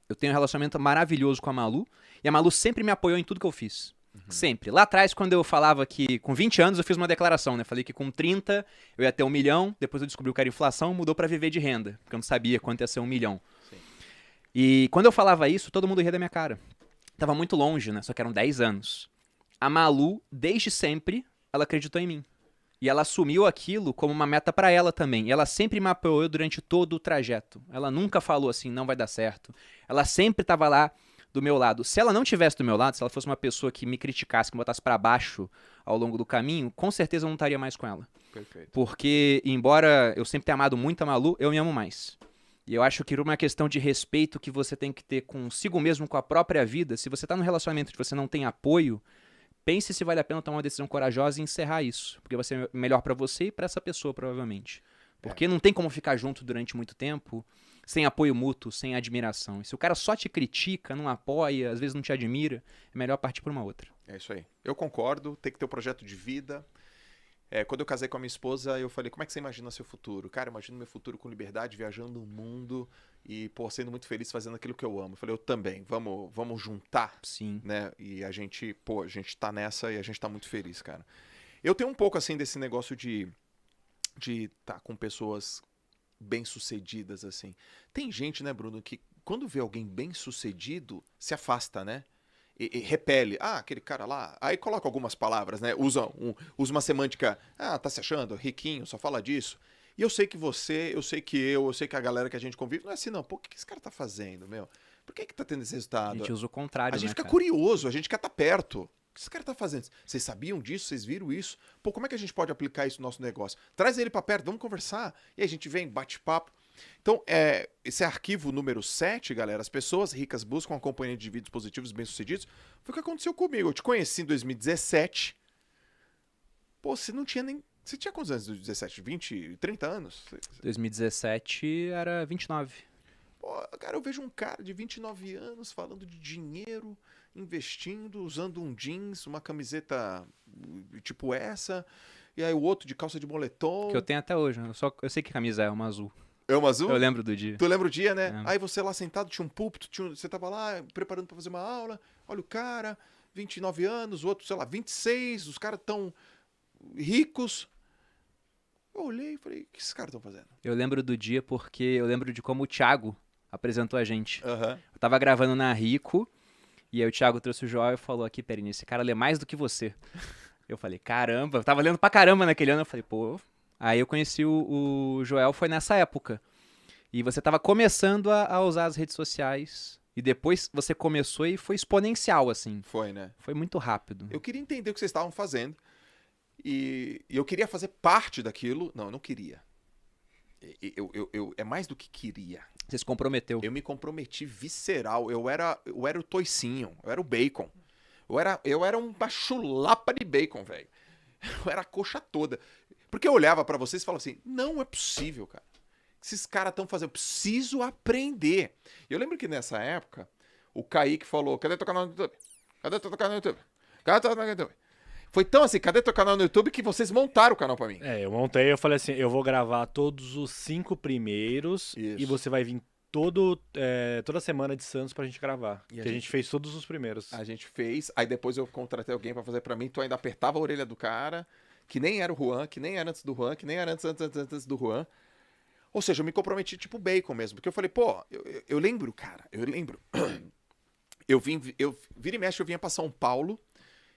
Eu tenho um relacionamento maravilhoso com a Malu, e a Malu sempre me apoiou em tudo que eu fiz. Sempre. Lá atrás, quando eu falava que com 20 anos eu fiz uma declaração, né? Falei que com 30 eu ia ter 1 milhão, depois eu descobri que era inflação, mudou pra viver de renda, porque eu não sabia quanto ia ser 1 milhão. Sim. E quando eu falava isso, todo mundo ria da minha cara. Tava muito longe, né? Só que eram 10 anos. A Malu, desde sempre, ela acreditou em mim. E ela assumiu aquilo como uma meta pra ela também. E ela sempre me apoiou durante todo o trajeto. Ela nunca falou assim, não vai dar certo. Ela sempre tava lá do meu lado. Se ela não tivesse do meu lado, se ela fosse uma pessoa que me criticasse, que me botasse pra baixo ao longo do caminho, com certeza eu não estaria mais com ela. Perfeito. Porque, embora eu sempre tenha amado muito a Malu, eu me amo mais. E eu acho que uma questão de respeito que você tem que ter consigo mesmo, com a própria vida, se você tá num relacionamento que você não tem apoio, pense se vale a pena tomar uma decisão corajosa e encerrar isso. Porque vai ser melhor pra você e pra essa pessoa, provavelmente. Porque não tem como ficar junto durante muito tempo sem apoio mútuo, sem admiração. E se o cara só te critica, não apoia, às vezes não te admira, é melhor partir por uma outra. É isso aí. Eu concordo, tem que ter um projeto de vida. Quando eu casei com a minha esposa, eu falei, como é que você imagina seu futuro? Cara, eu imagino meu futuro com liberdade, viajando o mundo e, sendo muito feliz fazendo aquilo que eu amo. Eu falei, eu também, vamos juntar, Sim. né? E a gente tá nessa e a gente tá muito feliz, cara. Eu tenho um pouco, assim, desse negócio de tá com pessoas bem-sucedidas, assim. Tem gente, né, Bruno, que quando vê alguém bem-sucedido, se afasta, né? E repele. Ah, aquele cara lá. Aí coloca algumas palavras, né? Usa uma semântica. Ah, tá se achando? Riquinho, só fala disso. E eu sei que você, eu sei que a galera que a gente convive, não é assim, não. Pô, o que esse cara tá fazendo, meu? Por que tá tendo esse resultado? A gente usa o contrário, A gente né, fica cara? curioso, a gente quer estar perto. O que esse cara tá fazendo? Vocês sabiam disso? Vocês viram isso? Pô, como é que a gente pode aplicar isso no nosso negócio? Traz ele pra perto, vamos conversar. E aí a gente vem, bate papo. Então, esse arquivo número 7, galera, as pessoas ricas buscam a companhia de indivíduos positivos e bem-sucedidos. Foi o que aconteceu comigo. Eu te conheci em 2017. Pô, você não tinha nem... Você tinha quantos anos em 2017? 20, 30 anos? 2017 era 29. Pô, cara, eu vejo um cara de 29 anos falando de dinheiro, investindo, usando um jeans, uma camiseta tipo essa, e aí o outro de calça de moletom. Que eu tenho até hoje. Eu sei que camisa é uma azul. É uma azul? Eu lembro do dia. Tu lembra o dia, né? É. Aí você lá sentado, tinha um púlpito, você tava lá preparando pra fazer uma aula, olha o cara, 29 anos, o outro, sei lá, 26, os caras tão ricos. Eu olhei e falei, o que esses caras estão fazendo? Eu lembro do dia porque eu lembro de como o Thiago apresentou a gente. Aham. Eu tava gravando na Rico, e aí o Thiago trouxe o Joel e falou aqui, Perini, esse cara lê mais do que você. Eu falei, caramba, eu tava lendo pra caramba naquele ano, eu falei, pô... Aí eu conheci o Joel, foi nessa época. E você tava começando a usar as redes sociais E depois você começou e foi exponencial, assim. Foi, né? Foi muito rápido. Eu queria entender o que vocês estavam fazendo. E eu queria fazer parte daquilo. Não, eu não queria. É mais do que queria. Você se comprometeu. Eu me comprometi visceral. Eu era o toicinho. Eu era o bacon. Eu era uma chulapa de bacon, velho. Eu era a coxa toda. Porque eu olhava pra vocês e falava assim, não é possível, cara. Esses caras estão fazendo, eu preciso aprender. Eu lembro que nessa época, o Kaique falou, cadê teu canal no YouTube? Cadê teu canal no YouTube? Cadê teu canal no YouTube? Foi tão assim, cadê teu canal no YouTube que vocês montaram o canal pra mim. Eu montei, eu falei assim, eu vou gravar todos os 5 primeiros Isso. e você vai vir toda semana de Santos pra gente gravar. E Que a gente fez todos os primeiros. A gente fez, aí depois eu contratei alguém pra fazer pra mim, tu ainda apertava a orelha do cara, que nem era o Juan, que nem era antes do Juan, que nem era antes do Juan. Ou seja, eu me comprometi tipo bacon mesmo, porque eu falei, pô, eu lembro, cara, eu lembro. Eu vira e mexe, eu vinha pra São Paulo,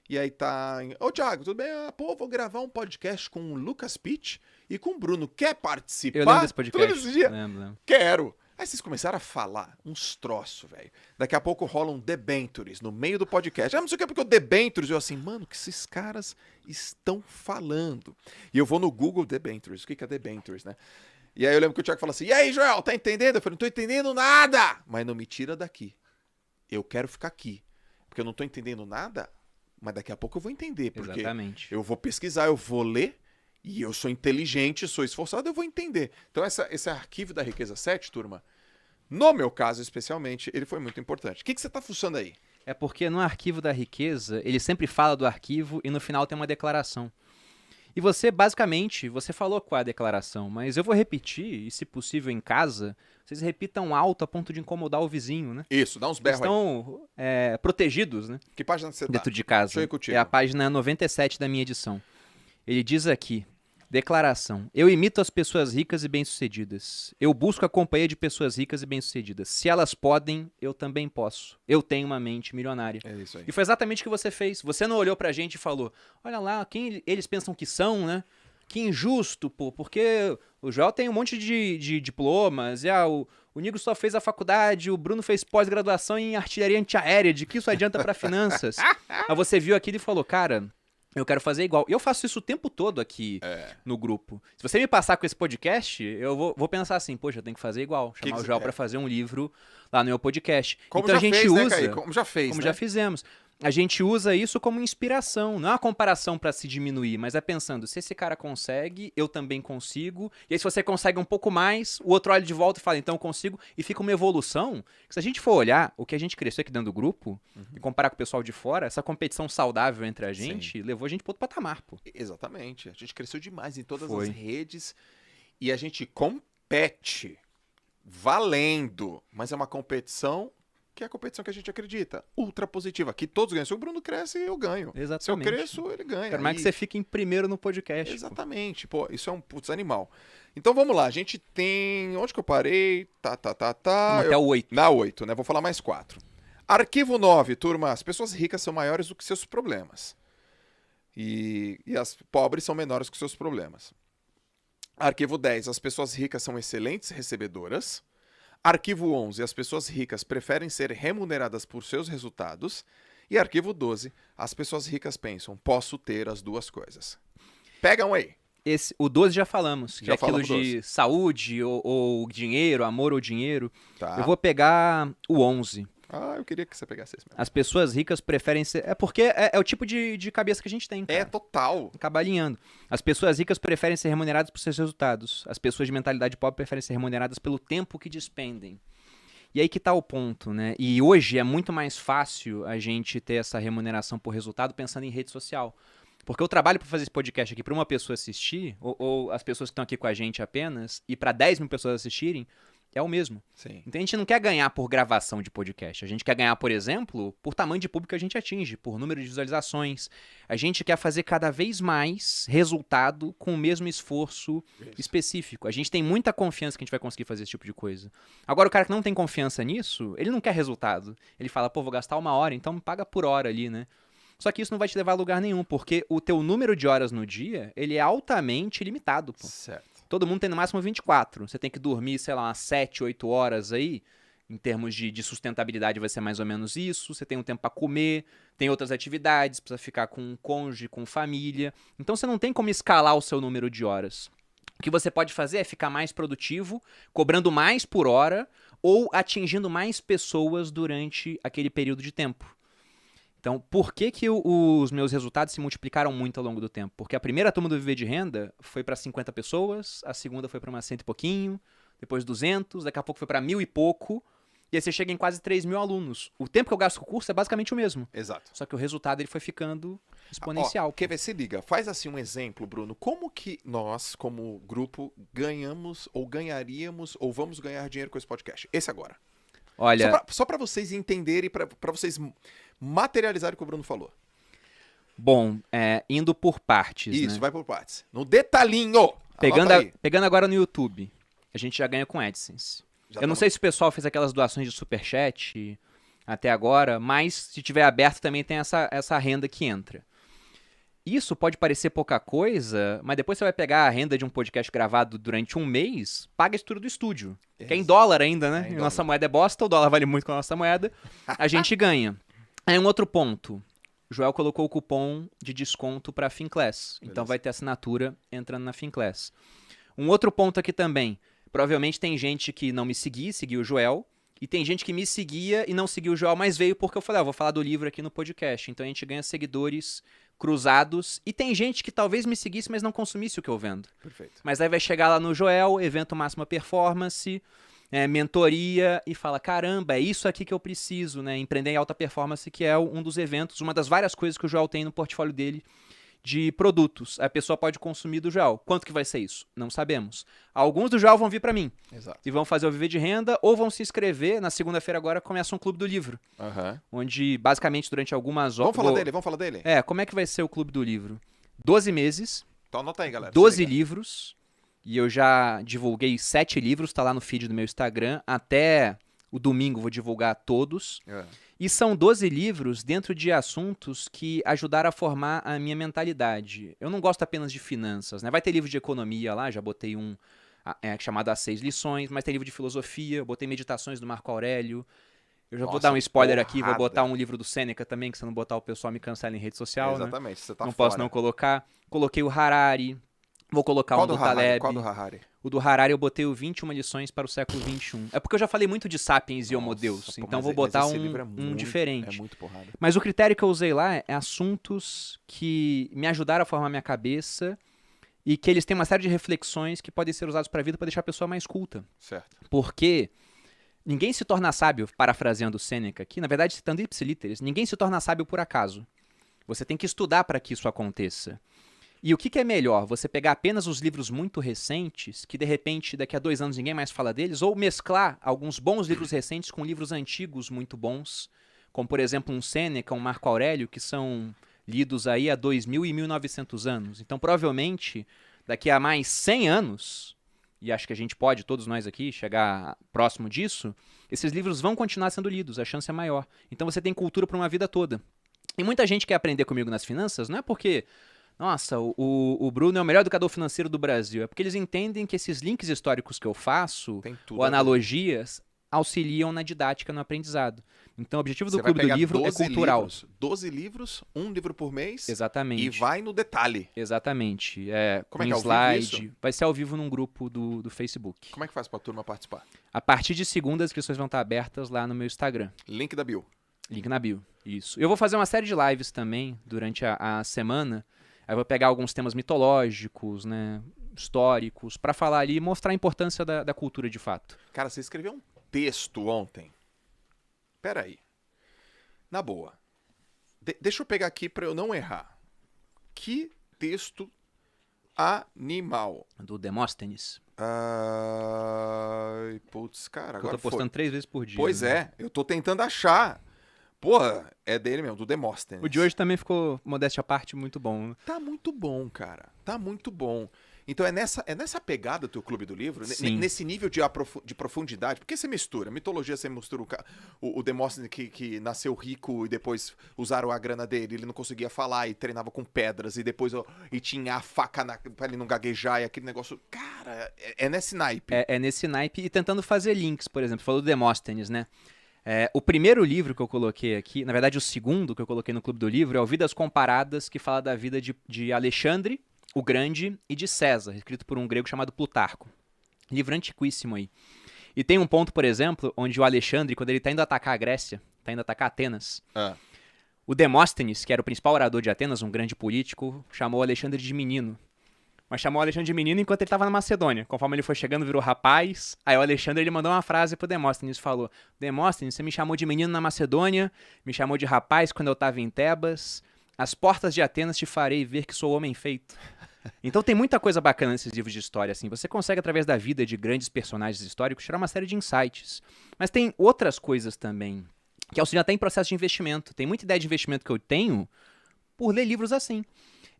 e aí tá, ô Thiago, tudo bem? Pô, vou gravar um podcast com o Lucas Pitt e com o Bruno, quer participar? Eu lembro desse Tu lembra podcast. desse dia? Lembro. Quero. Aí vocês começaram a falar uns troços, velho. Daqui a pouco rolam debentures no meio do podcast. Não sei o que é porque o debentures. Eu assim, mano, o que esses caras estão falando? E eu vou no Google debentures. O que é debentures, né? E aí eu lembro que o Thiago falou assim, e aí, Joel, tá entendendo? Eu falei, não tô entendendo nada. Mas não me tira daqui. Eu quero ficar aqui. Porque eu não tô entendendo nada, mas daqui a pouco eu vou entender. Porque Exatamente. eu vou pesquisar, eu vou ler. E eu sou inteligente, sou esforçado, eu vou entender. Então esse arquivo da Riqueza 7, turma, no meu caso especialmente, ele foi muito importante. O que você tá fuçando aí? É porque no arquivo da riqueza, ele sempre fala do arquivo e no final tem uma declaração. E você, basicamente, você falou qual é a declaração, mas eu vou repetir, e se possível em casa, vocês repitam alto a ponto de incomodar o vizinho, né? Isso, dá uns Eles berros aí. estão protegidos, né? Que página você tá? Dentro de casa. Deixa eu ir contigo. É a página 97 da minha edição. Ele diz aqui, declaração. Eu imito as pessoas ricas e bem-sucedidas. Eu busco a companhia de pessoas ricas e bem-sucedidas. Se elas podem, eu também posso. Eu tenho uma mente milionária. É isso aí. E foi exatamente o que você fez. Você não olhou pra gente e falou, olha lá, quem eles pensam que são, né? Que injusto, pô, porque o Joel tem um monte de diplomas, e o Nigo só fez a faculdade, o Bruno fez pós-graduação em artilharia antiaérea, de que isso adianta pra finanças? Aí você viu aquilo e falou, cara, eu quero fazer igual. E eu faço isso o tempo todo aqui no grupo. Se você me passar com esse podcast, eu vou pensar assim, poxa, eu tenho que fazer igual. Chamar o Joel pra fazer um livro lá no meu podcast. Como então já a gente fez, usa, né, Kaique? Como já fez, como né? já fizemos. A gente usa isso como inspiração, não é uma comparação para se diminuir, mas é pensando, se esse cara consegue, eu também consigo, e aí se você consegue um pouco mais, o outro olha de volta e fala, então eu consigo, e fica uma evolução, que se a gente for olhar o que a gente cresceu aqui dentro do grupo, e comparar com o pessoal de fora, essa competição saudável entre a gente, levou a gente para outro patamar, pô. Exatamente, a gente cresceu demais em todas Foi. as redes, e a gente compete, valendo, mas é uma competição que é a competição que a gente acredita, ultra positiva, que todos ganham. Se o Bruno cresce, eu ganho. Exatamente. Se eu cresço, ele ganha. Quero mais que você fique em primeiro no podcast. Exatamente, pô, isso é um putz animal. Então vamos lá, a gente tem... Onde que eu parei? Vamos até o 8. Na 8, né? Vou falar mais 4. Arquivo 9, turma. As pessoas ricas são maiores do que seus problemas. E as pobres são menores que seus problemas. Arquivo 10, as pessoas ricas são excelentes recebedoras. Arquivo 11, as pessoas ricas preferem ser remuneradas por seus resultados. E arquivo 12, as pessoas ricas pensam, posso ter as duas coisas. Pega um aí. O 12 já falamos, que Já é aquilo falamos de saúde ou dinheiro, amor ou dinheiro. Tá. Eu vou pegar o 11. Ah, eu queria que você pegasse esse mesmo. As pessoas ricas preferem ser... É porque é o tipo de cabeça que a gente tem, cara. É total. Acaba alinhando. As pessoas ricas preferem ser remuneradas por seus resultados. As pessoas de mentalidade pobre preferem ser remuneradas pelo tempo que despendem. E aí que tá o ponto, né? E hoje é muito mais fácil a gente ter essa remuneração por resultado pensando em rede social. Porque eu trabalho para fazer esse podcast aqui para uma pessoa assistir, ou as pessoas que estão aqui com a gente apenas, e para 10 mil pessoas assistirem, é o mesmo. Sim. Então a gente não quer ganhar por gravação de podcast. A gente quer ganhar, por exemplo, por tamanho de público que a gente atinge, por número de visualizações. A gente quer fazer cada vez mais resultado com o mesmo esforço específico. A gente tem muita confiança que a gente vai conseguir fazer esse tipo de coisa. Agora, o cara que não tem confiança nisso, ele não quer resultado. Ele fala, pô, vou gastar 1 hora, então me paga por hora ali, né? Só que isso não vai te levar a lugar nenhum, porque o teu número de horas no dia, ele é altamente limitado, pô. Certo. Todo mundo tem no máximo 24. Você tem que dormir, sei lá, umas 7, 8 horas aí. Em termos de sustentabilidade vai ser mais ou menos isso. Você tem um tempo para comer, tem outras atividades, precisa ficar com um cônjuge, com família. Então você não tem como escalar o seu número de horas. O que você pode fazer é ficar mais produtivo, cobrando mais por hora ou atingindo mais pessoas durante aquele período de tempo. Então, por que os meus resultados se multiplicaram muito ao longo do tempo? Porque a primeira turma do Viver de Renda foi para 50 pessoas, a segunda foi para umas 100 e pouquinho, depois 200, daqui a pouco foi para 1.000 e pouco, e aí você chega em quase 3.000 alunos. O tempo que eu gasto com o curso é basicamente o mesmo. Exato. Só que o resultado ele foi ficando exponencial. Quer ver? Se liga. Faz assim um exemplo, Bruno. Como que nós, como grupo, ganhamos ou ganharíamos ou vamos ganhar dinheiro com esse podcast? Esse agora. Olha, Só pra vocês entenderem, pra vocês materializarem o que o Bruno falou. bom, indo por partes, Isso, né? vai por partes. No detalhinho! Pegando agora no YouTube, a gente já ganha com AdSense. Eu não sei se o pessoal fez aquelas doações de superchat até agora, mas se tiver aberto também tem essa renda que entra. Isso pode parecer pouca coisa, mas depois você vai pegar a renda de um podcast gravado durante um mês, paga a estrutura do estúdio. Que é em dólar ainda, né? É em E nossa dólar. moeda é bosta, o dólar vale muito com a nossa moeda. A gente ganha. Aí um outro ponto. O Joel colocou o cupom de desconto para Finclass. Então Beleza. vai ter assinatura entrando na Finclass. Um outro ponto aqui também. Provavelmente tem gente que não me seguiu o Joel. E tem gente que me seguia e não seguiu o Joel, mas veio porque eu falei, vou falar do livro aqui no podcast. Então a gente ganha seguidores cruzados. E tem gente que talvez me seguisse, mas não consumisse o que eu vendo. Perfeito. Mas aí vai chegar lá no Joel, evento Máxima Performance, mentoria, e fala, caramba, é isso aqui que eu preciso, né? Empreender em alta performance, que é um dos eventos, uma das várias coisas que o Joel tem no portfólio dele de produtos. A pessoa pode consumir do Joel. Quanto que vai ser isso? Não sabemos. Alguns do Joel vão vir para mim Exato. e vão fazer o Viver de Renda ou vão se inscrever. Na segunda-feira agora começa um clube do livro, Aham. onde basicamente durante algumas horas... Vamos falar dele? Como é que vai ser o clube do livro? 12 meses, Então anota aí, galera. 12 Se liga. livros, e eu já divulguei 7 livros, tá lá no feed do meu Instagram. Até o domingo vou divulgar todos. É. E são 12 livros dentro de assuntos que ajudaram a formar a minha mentalidade. Eu não gosto apenas de finanças, né? Vai ter livro de economia lá, já botei um chamado As 6 Lições, mas tem livro de filosofia, eu botei Meditações do Marco Aurélio. Eu já vou Nossa, dar um spoiler aqui, vou porrada. botar um livro do Sêneca também, que se não botar o pessoal me cancela em rede social, né? Exatamente, você tá Não fora. posso não colocar. Coloquei o Harari, vou colocar Qual um do do Harari? Taleb. Qual do Harari? O do Harari eu botei o 21 lições para o século XXI. É porque eu já falei muito de Sapiens e Homo Nossa, Deus, pô, então mas vou mas botar esse um, livro é um muito- diferente. É muito porrada. Mas o critério que eu usei lá é assuntos que me ajudaram a formar minha cabeça e que eles têm uma série de reflexões que podem ser usados para a vida para deixar a pessoa mais culta. Certo. Porque ninguém se torna sábio, parafraseando Sêneca aqui, na verdade citando ipsilíteres, ninguém se torna sábio por acaso. Você tem que estudar para que isso aconteça. E o que é melhor? Você pegar apenas os livros muito recentes, que de repente daqui a 2 anos ninguém mais fala deles, ou mesclar alguns bons livros recentes com livros antigos muito bons, como por exemplo um Sêneca, um Marco Aurélio, que são lidos aí há 2.000 e 1.900 anos. Então provavelmente daqui a mais 100 anos, e acho que a gente pode, todos nós aqui, chegar próximo disso, esses livros vão continuar sendo lidos, a chance é maior. Então você tem cultura para uma vida toda. E muita gente quer aprender comigo nas finanças, não é porque, nossa, o Bruno é o melhor educador financeiro do Brasil, é porque eles entendem que esses links históricos que eu faço, Tem tudo. ou a ver. analogias, auxiliam na didática, no aprendizado. Então o objetivo do Você vai Clube do pegar Livro é 12 cultural. livros, 12 livros, um livro por mês. Exatamente. E vai no detalhe. Exatamente. Como é um que é ao vivo slide. isso? Vai ser ao vivo num grupo do Facebook. Como é que faz pra turma participar? A partir de segunda, as inscrições vão estar abertas lá no meu Instagram. Link da bio. Link na bio. Isso. Eu vou fazer uma série de lives também durante a semana. Aí eu vou pegar alguns temas mitológicos, né, históricos, pra falar ali e mostrar a importância da cultura de fato. Cara, você escreveu um texto ontem. Pera aí. Na boa. Deixa eu pegar aqui pra eu não errar. Que texto animal. Do Demóstenes. Ai, putz, cara, Que eu agora tô postando 3 vezes por dia. Pois né? é, eu tô tentando achar. Porra, é dele mesmo, do Demóstenes. O de hoje também ficou, modéstia à parte, muito bom. Tá muito bom, cara. Tá muito bom. Então é nessa pegada teu Clube do Livro? Sim. Nesse nível de profundidade? Porque você mistura. Mitologia, você mistura o Demóstenes que nasceu rico e depois usaram a grana dele, ele não conseguia falar e treinava com pedras e depois e tinha a faca pra ele não gaguejar e aquele negócio... Cara, é nesse naipe. É nesse naipe e tentando fazer links, por exemplo. Você falou do Demóstenes, né? O primeiro livro que eu coloquei aqui, na verdade o segundo que eu coloquei no Clube do Livro, é o Vidas Comparadas, que fala da vida de Alexandre o Grande e de César, escrito por um grego chamado Plutarco. Livro antiquíssimo aí. E tem um ponto, por exemplo, onde o Alexandre, quando ele está indo atacar a Grécia, está indo atacar Atenas, o Demóstenes, que era o principal orador de Atenas, um grande político, chamou o Alexandre de menino. Mas chamou o Alexandre de menino enquanto ele estava na Macedônia. Conforme ele foi chegando, virou rapaz. Aí o Alexandre ele mandou uma frase pro Demóstenes, falou: Demóstenes, você me chamou de menino na Macedônia, me chamou de rapaz quando eu estava em Tebas. As portas de Atenas te farei ver que sou homem feito. Então tem muita coisa bacana nesses livros de história, assim. Você consegue, através da vida de grandes personagens históricos, tirar uma série de insights. Mas tem outras coisas também, que auxiliam até em processo de investimento. Tem muita ideia de investimento que eu tenho por ler livros assim.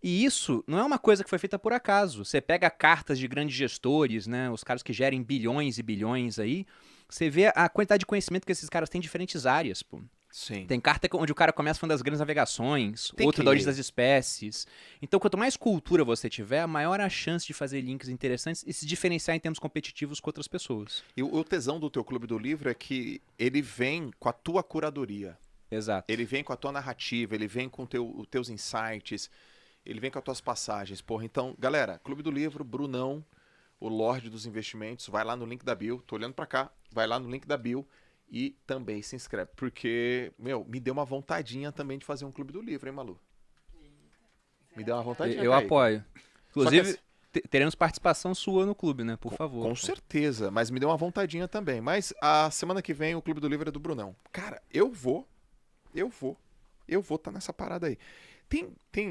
E isso não é uma coisa que foi feita por acaso. Você pega cartas de grandes gestores, né, os caras que gerem bilhões e bilhões aí, você vê a quantidade de conhecimento que esses caras têm em diferentes áreas, pô. Sim. Tem carta onde o cara começa falando das grandes navegações, Tem outro que da origem ler. das espécies. Então, quanto mais cultura você tiver, maior a chance de fazer links interessantes e se diferenciar em termos competitivos com outras pessoas. E o tesão do teu Clube do Livro é que ele vem com a tua curadoria. Exato. Ele vem com a tua narrativa, ele vem com os teus insights, ele vem com as tuas passagens. Porra, então, galera, Clube do Livro, Brunão, o Lorde dos Investimentos, vai lá no link da bio, tô olhando pra cá, vai lá no link da bio e também se inscreve, porque, me deu uma vontadinha também de fazer um Clube do Livro, hein, Malu? Me deu uma vontadinha, Eu Kaique. apoio. Inclusive, Só teremos participação sua no clube, né? Por favor. Com certeza, mas me deu uma vontadinha também. Mas a semana que vem o Clube do Livro é do Brunão. Cara, eu vou tá nessa parada aí.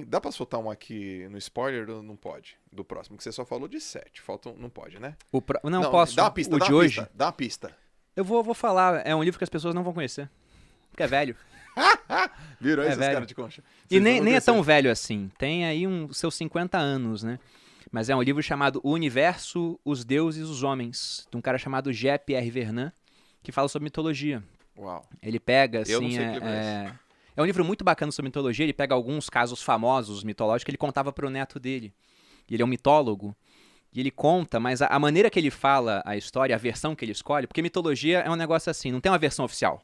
Dá pra soltar um aqui no spoiler ou não pode? Do próximo, que você só falou de 7. Não pode, né? Não, posso. Dá uma pista, o dá de uma hoje. pista, dá uma pista. Eu vou falar. É um livro que as pessoas não vão conhecer. Porque é velho. Viram aí É esses velho. caras de concha? E Vocês não nem vão é tão conhecer. velho assim. Tem aí seus 50 anos, né? Mas é um livro chamado O Universo, os Deuses e os Homens, de um cara chamado G.P.R. Vernant, que fala sobre mitologia. Uau. Ele pega, assim... Eu não sei que livro é esse. É um livro muito bacana sobre mitologia. Ele pega alguns casos famosos mitológicos que ele contava pro neto dele. E ele é um mitólogo. E ele conta, mas a maneira que ele fala a história, a versão que ele escolhe... Porque mitologia é um negócio assim, não tem uma versão oficial.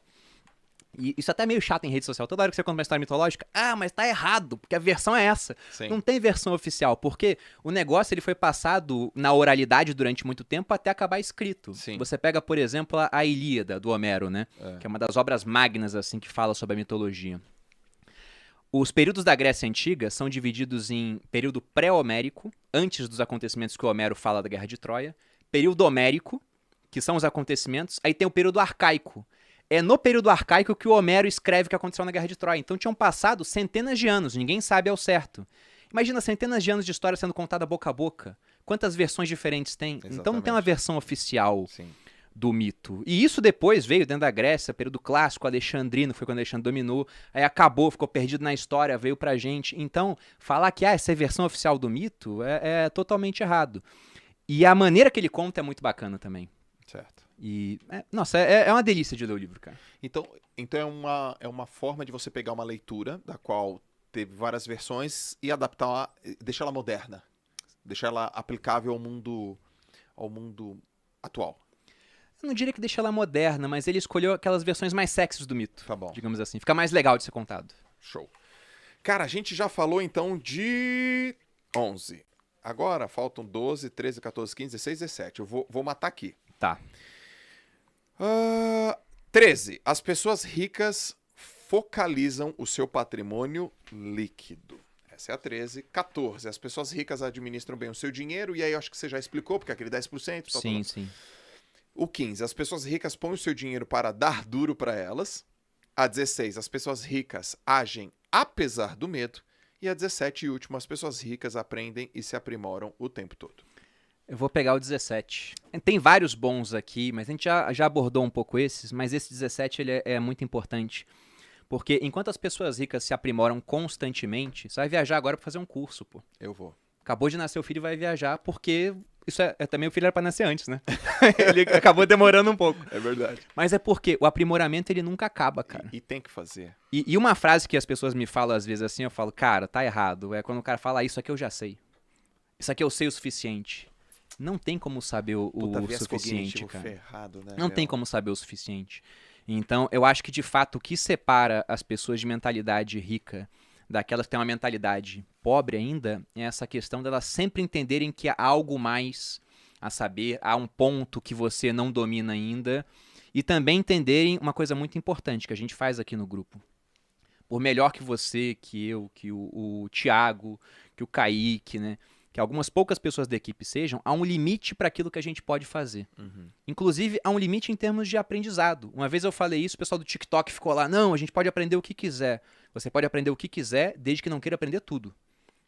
E isso até é meio chato em rede social. Toda hora que você conta uma história mitológica, mas tá errado, porque a versão é essa. Sim. Não tem versão oficial, porque o negócio ele foi passado na oralidade durante muito tempo até acabar escrito. Sim. Você pega, por exemplo, a Ilíada, do Homero, né? Que é uma das obras magnas, assim, que fala sobre a mitologia. Os períodos da Grécia Antiga são divididos em período pré-homérico, antes dos acontecimentos que o Homero fala da Guerra de Troia, período homérico, que são os acontecimentos, aí tem o período arcaico. É no período arcaico que o Homero escreve o que aconteceu na Guerra de Troia. Então tinham passado centenas de anos, ninguém sabe ao certo. Imagina centenas de anos de história sendo contada boca a boca. Quantas versões diferentes tem? Então não tem uma Exatamente. versão oficial Sim. do mito. E isso depois veio dentro da Grécia, período clássico, alexandrino, foi quando Alexandre dominou, aí acabou, ficou perdido na história, veio pra gente. Então, falar que essa é a versão oficial do mito é totalmente errado. E a maneira que ele conta é muito bacana também. Certo. E, nossa, é uma delícia de ler o livro, cara. Então é uma forma de você pegar uma leitura da qual teve várias versões e adaptar, deixar ela moderna, deixar ela aplicável ao mundo atual. Eu não diria que deixa ela moderna, mas ele escolheu aquelas versões mais sexys do mito, Tá bom. digamos assim. Fica mais legal de ser contado. Show. Cara, a gente já falou então de 11. Agora faltam 12, 13, 14, 15, 16, 17. Eu vou matar aqui. Tá. 13. As pessoas ricas focalizam o seu patrimônio líquido. Essa é a 13. 14. As pessoas ricas administram bem o seu dinheiro. E aí eu acho que você já explicou, porque é aquele 10%. Sim, sim. O 15. As pessoas ricas põem o seu dinheiro para dar duro para elas. A 16. As pessoas ricas agem apesar do medo. E a 17 e última. As pessoas ricas aprendem e se aprimoram o tempo todo. Eu vou pegar o 17. Tem vários bons aqui, mas a gente já abordou um pouco esses, mas esse 17 ele é muito importante. Porque enquanto as pessoas ricas se aprimoram constantemente, você vai viajar agora para fazer um curso, pô. Eu vou. Acabou de nascer o filho e vai viajar, porque também o filho era pra nascer antes, né? Ele acabou demorando um pouco. É verdade. Mas é porque o aprimoramento, ele nunca acaba, cara. E tem que fazer. E uma frase que as pessoas me falam às vezes assim, eu falo, cara, tá errado. É quando o cara fala, isso aqui eu já sei. Isso aqui eu sei o suficiente. Não tem como saber o viés suficiente, cognitivo cara. ferrado, né, Não tem como saber o suficiente. Então, eu acho que, de fato, o que separa as pessoas de mentalidade rica daquelas que têm uma mentalidade pobre ainda é essa questão delas sempre entenderem que há algo mais a saber, há um ponto que você não domina ainda, e também entenderem uma coisa muito importante que a gente faz aqui no grupo. Por melhor que você, que eu, que o Thiago, que o Kaique, né? Que algumas poucas pessoas da equipe sejam, há um limite para aquilo que a gente pode fazer. Inclusive, há um limite em termos de aprendizado. Uma vez eu falei isso, o pessoal do TikTok ficou lá, não, a gente pode aprender o que quiser. Você pode aprender o que quiser, desde que não queira aprender tudo.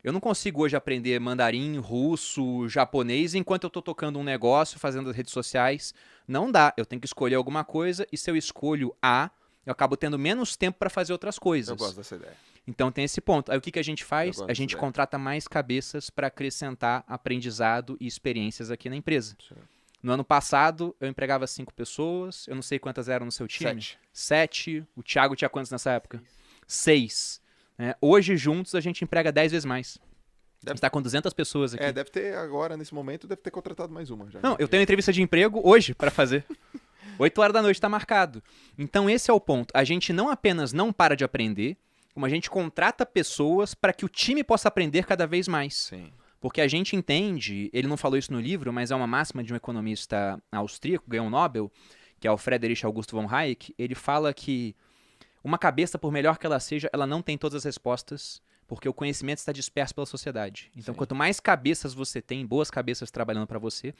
Eu não consigo hoje aprender mandarim, russo, japonês, enquanto eu estou tocando um negócio, fazendo as redes sociais. Não dá, eu tenho que escolher alguma coisa, e se eu escolho A, eu acabo tendo menos tempo para fazer outras coisas. Eu gosto dessa ideia. Então tem esse ponto. Aí o que a gente faz? Eu gosto A gente dessa contrata mais cabeças para acrescentar aprendizado e experiências aqui na empresa. Sim. No ano passado, eu empregava 5 pessoas. Eu não sei quantas eram no seu time. 7. O Thiago tinha quantos nessa época? 6. Hoje, juntos, a gente emprega 10 vezes mais. A gente está com 200 pessoas aqui. Deve ter agora, nesse momento, deve ter contratado mais uma já. Não, eu tenho entrevista de emprego hoje para fazer. 8 horas da noite está marcado. Então esse é o ponto. A gente não apenas não para de aprender, como a gente contrata pessoas para que o time possa aprender cada vez mais. Sim. Porque a gente entende, ele não falou isso no livro, mas é uma máxima de um economista austríaco, ganhou um Nobel, que é o Friedrich August von Hayek. Ele fala que uma cabeça, por melhor que ela seja, ela não tem todas as respostas, porque o conhecimento está disperso pela sociedade. Então, quanto mais cabeças você tem, boas cabeças trabalhando para você,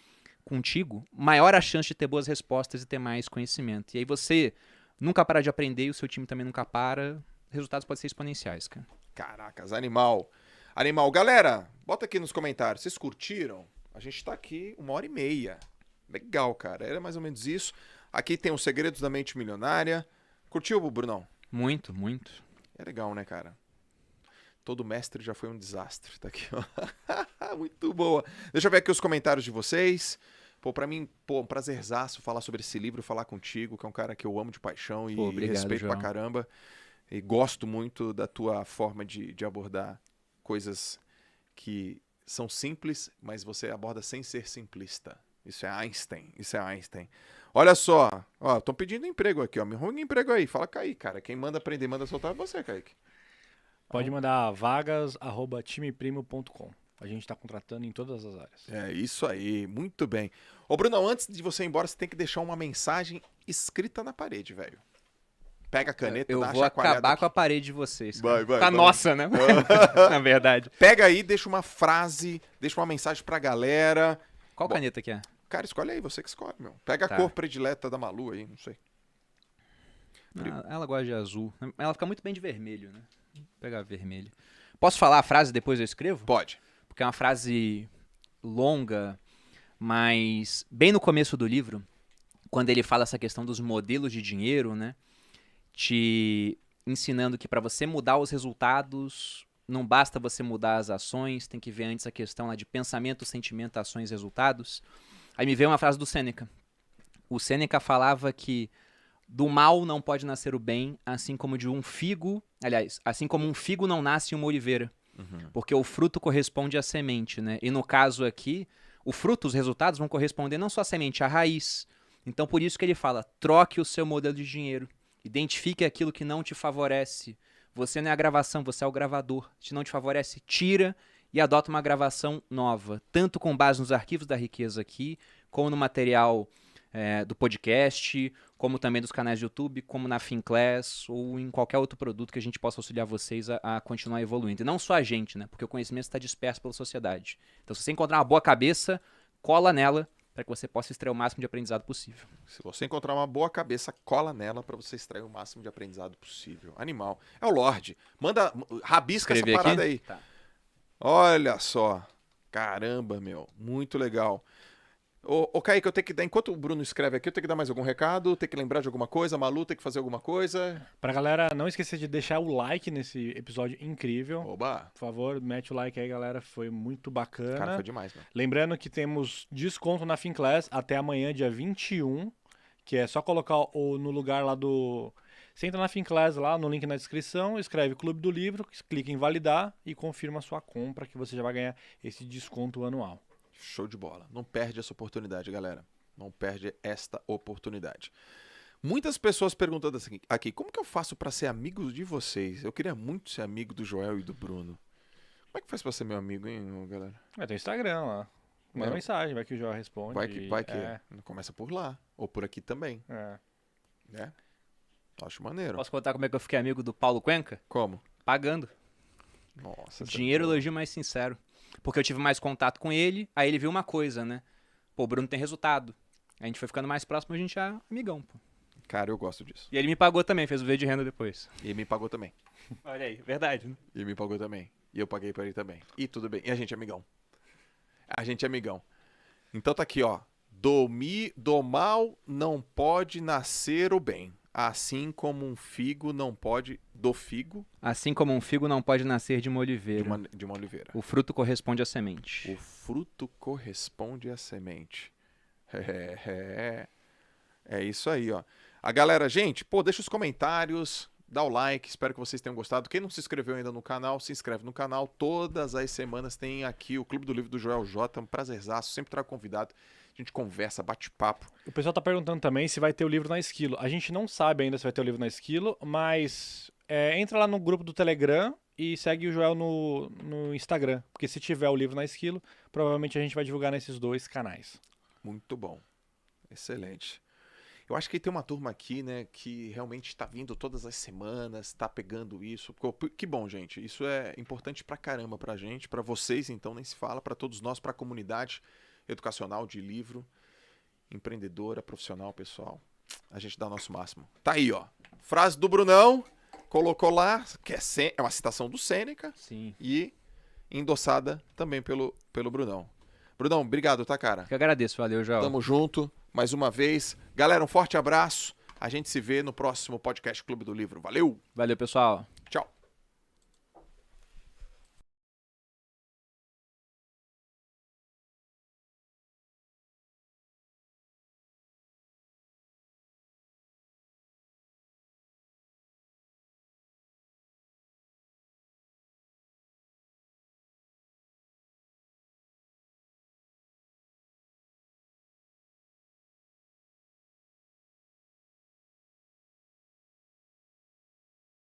contigo, maior a chance de ter boas respostas e ter mais conhecimento. E aí você nunca para de aprender e o seu time também nunca para. Resultados podem ser exponenciais, cara. Caracas, animal. Animal. Galera, bota aqui nos comentários. Vocês curtiram? A gente tá aqui 1h30. Legal, cara. Era mais ou menos isso. Aqui tem os segredos da mente milionária. Curtiu, Brunão? Muito, muito. É legal, né, cara? Todo mestre já foi um desastre. Tá aqui, ó. Muito boa. Deixa eu ver aqui os comentários de vocês. Pô, pra mim, um prazerzaço falar sobre esse livro, falar contigo, que é um cara que eu amo de paixão e Obrigado, respeito João. pra caramba. E gosto muito da tua forma de abordar coisas que são simples, mas você aborda sem ser simplista. Isso é Einstein, Olha só, ó, estão pedindo emprego aqui, ó. Me arruma um emprego aí. Fala, Kaique, cara. Quem manda aprender, manda soltar é você, Kaique. Pode mandar vagas@timeprimo.com. A gente está contratando em todas as áreas. É isso aí, muito bem. Ô, Brunão, antes de você ir embora, você tem que deixar uma mensagem escrita na parede, velho. Pega a caneta, Eu dá uma vou chacoalhada acabar aqui. com a parede de vocês. Vai, vai, Tá vai. nossa, né? Na verdade. Pega aí, deixa uma frase, deixa uma mensagem pra galera. Qual Bom, caneta que é? Cara, escolhe aí, você que escolhe, meu. Pega Tá. a cor predileta da Malu aí, não sei. Ela gosta de azul. Ela fica muito bem de vermelho, né? Vou pegar vermelho. Posso falar a frase e depois eu escrevo? Pode. Porque é uma frase longa, mas bem no começo do livro, quando ele fala essa questão dos modelos de dinheiro, né? Te ensinando que para você mudar os resultados, não basta você mudar as ações, tem que ver antes a questão lá de pensamento, sentimento, ações, resultados. Aí me veio uma frase do Sêneca. O Sêneca falava que do mal não pode nascer o bem, assim como de um figo, aliás, assim como um figo não nasce uma oliveira. Porque o fruto corresponde à semente, né? E no caso aqui, o fruto, os resultados vão corresponder não só à semente, à raiz. Então por isso que ele fala, troque o seu modelo de dinheiro. Identifique aquilo que não te favorece. Você não é a gravação, você é o gravador. Se não te favorece, tira e adota uma gravação nova. Tanto com base nos arquivos da riqueza aqui, como no material do podcast, como também dos canais do YouTube, como na Finclass ou em qualquer outro produto que a gente possa auxiliar vocês a continuar evoluindo. E não só a gente, né? Porque o conhecimento está disperso pela sociedade. Então, se você encontrar uma boa cabeça, cola nela para que você possa extrair o máximo de aprendizado possível. Se você encontrar uma boa cabeça, cola nela pra você extrair o máximo de aprendizado possível. Animal. É o Lorde. Rabisca Escrever essa parada aqui? aí. Tá. Olha só. Caramba, meu. Muito legal. Ô, Kaique, eu tenho que dar, enquanto o Bruno escreve aqui, eu tenho que dar mais algum recado, tem que lembrar de alguma coisa, a Malu tem que fazer alguma coisa. Pra galera não esquecer de deixar o like nesse episódio incrível. Oba! Por favor, mete o like aí, galera. Foi muito bacana. Cara, foi demais, mano. Lembrando que temos desconto na Finclass até amanhã, dia 21, que é só colocar no lugar lá do... Você entra na Finclass lá, no link na descrição, escreve Clube do Livro, clica em validar e confirma a sua compra, que você já vai ganhar esse desconto anual. Show de bola. Não perde essa oportunidade, galera. Não perde esta oportunidade. Muitas pessoas perguntando assim, aqui, como que eu faço pra ser amigo de vocês? Eu queria muito ser amigo do Joel e do Bruno. Como é que faz pra ser meu amigo, hein, galera? Tem o Instagram lá. Manda Não. mensagem, vai que o João responde. Vai que É, começa por lá. Ou por aqui também, é. né? Acho maneiro. Posso contar como é que eu fiquei amigo do Paulo Cuenca? Como? Pagando. Nossa. Dinheiro, elogio mais sincero. Porque eu tive mais contato com ele, aí ele viu uma coisa, né? Pô, o Bruno tem resultado. A gente foi ficando mais próximo, a gente é amigão, pô. Cara, eu gosto disso. E ele me pagou também, fez o V de renda depois. E ele me pagou também. Olha aí, verdade, né? E ele me pagou também. E eu paguei pra ele também. E tudo bem. E a gente é amigão. A gente é amigão. Então tá aqui, ó. Do mal não pode nascer o bem. Assim como um figo não pode do figo Assim como um figo não pode nascer de uma oliveira. de uma oliveira. O fruto corresponde à semente. O fruto corresponde à semente. É isso aí, ó. A galera, gente, pô, deixa os comentários, dá o like, espero que vocês tenham gostado. Quem não se inscreveu ainda no canal, se inscreve no canal. Todas as semanas tem aqui o Clube do Livro do Joel J, um prazerzaço, sempre trago convidado. A gente conversa, bate papo. O pessoal tá perguntando também se vai ter o livro na Esquilo. A gente não sabe ainda se vai ter o livro na Esquilo, mas entra lá no grupo do Telegram e segue o Joel no Instagram. Porque se tiver o livro na Esquilo, provavelmente a gente vai divulgar nesses dois canais. Muito bom. Excelente. Eu acho que tem uma turma aqui, né, que realmente está vindo todas as semanas, está pegando isso. Que bom, gente. Isso é importante pra caramba pra gente, pra vocês, então, nem se fala, pra todos nós, pra comunidade educacional de livro, empreendedora, profissional, pessoal. A gente dá o nosso máximo. Tá aí, ó. Frase do Brunão, colocou lá, que é uma citação do Sêneca Sim. e endossada também pelo Brunão. Brunão, obrigado, tá, cara? Eu agradeço, valeu, Joel. Tamo junto, mais uma vez. Galera, um forte abraço. A gente se vê no próximo podcast Clube do Livro. Valeu! Valeu, pessoal.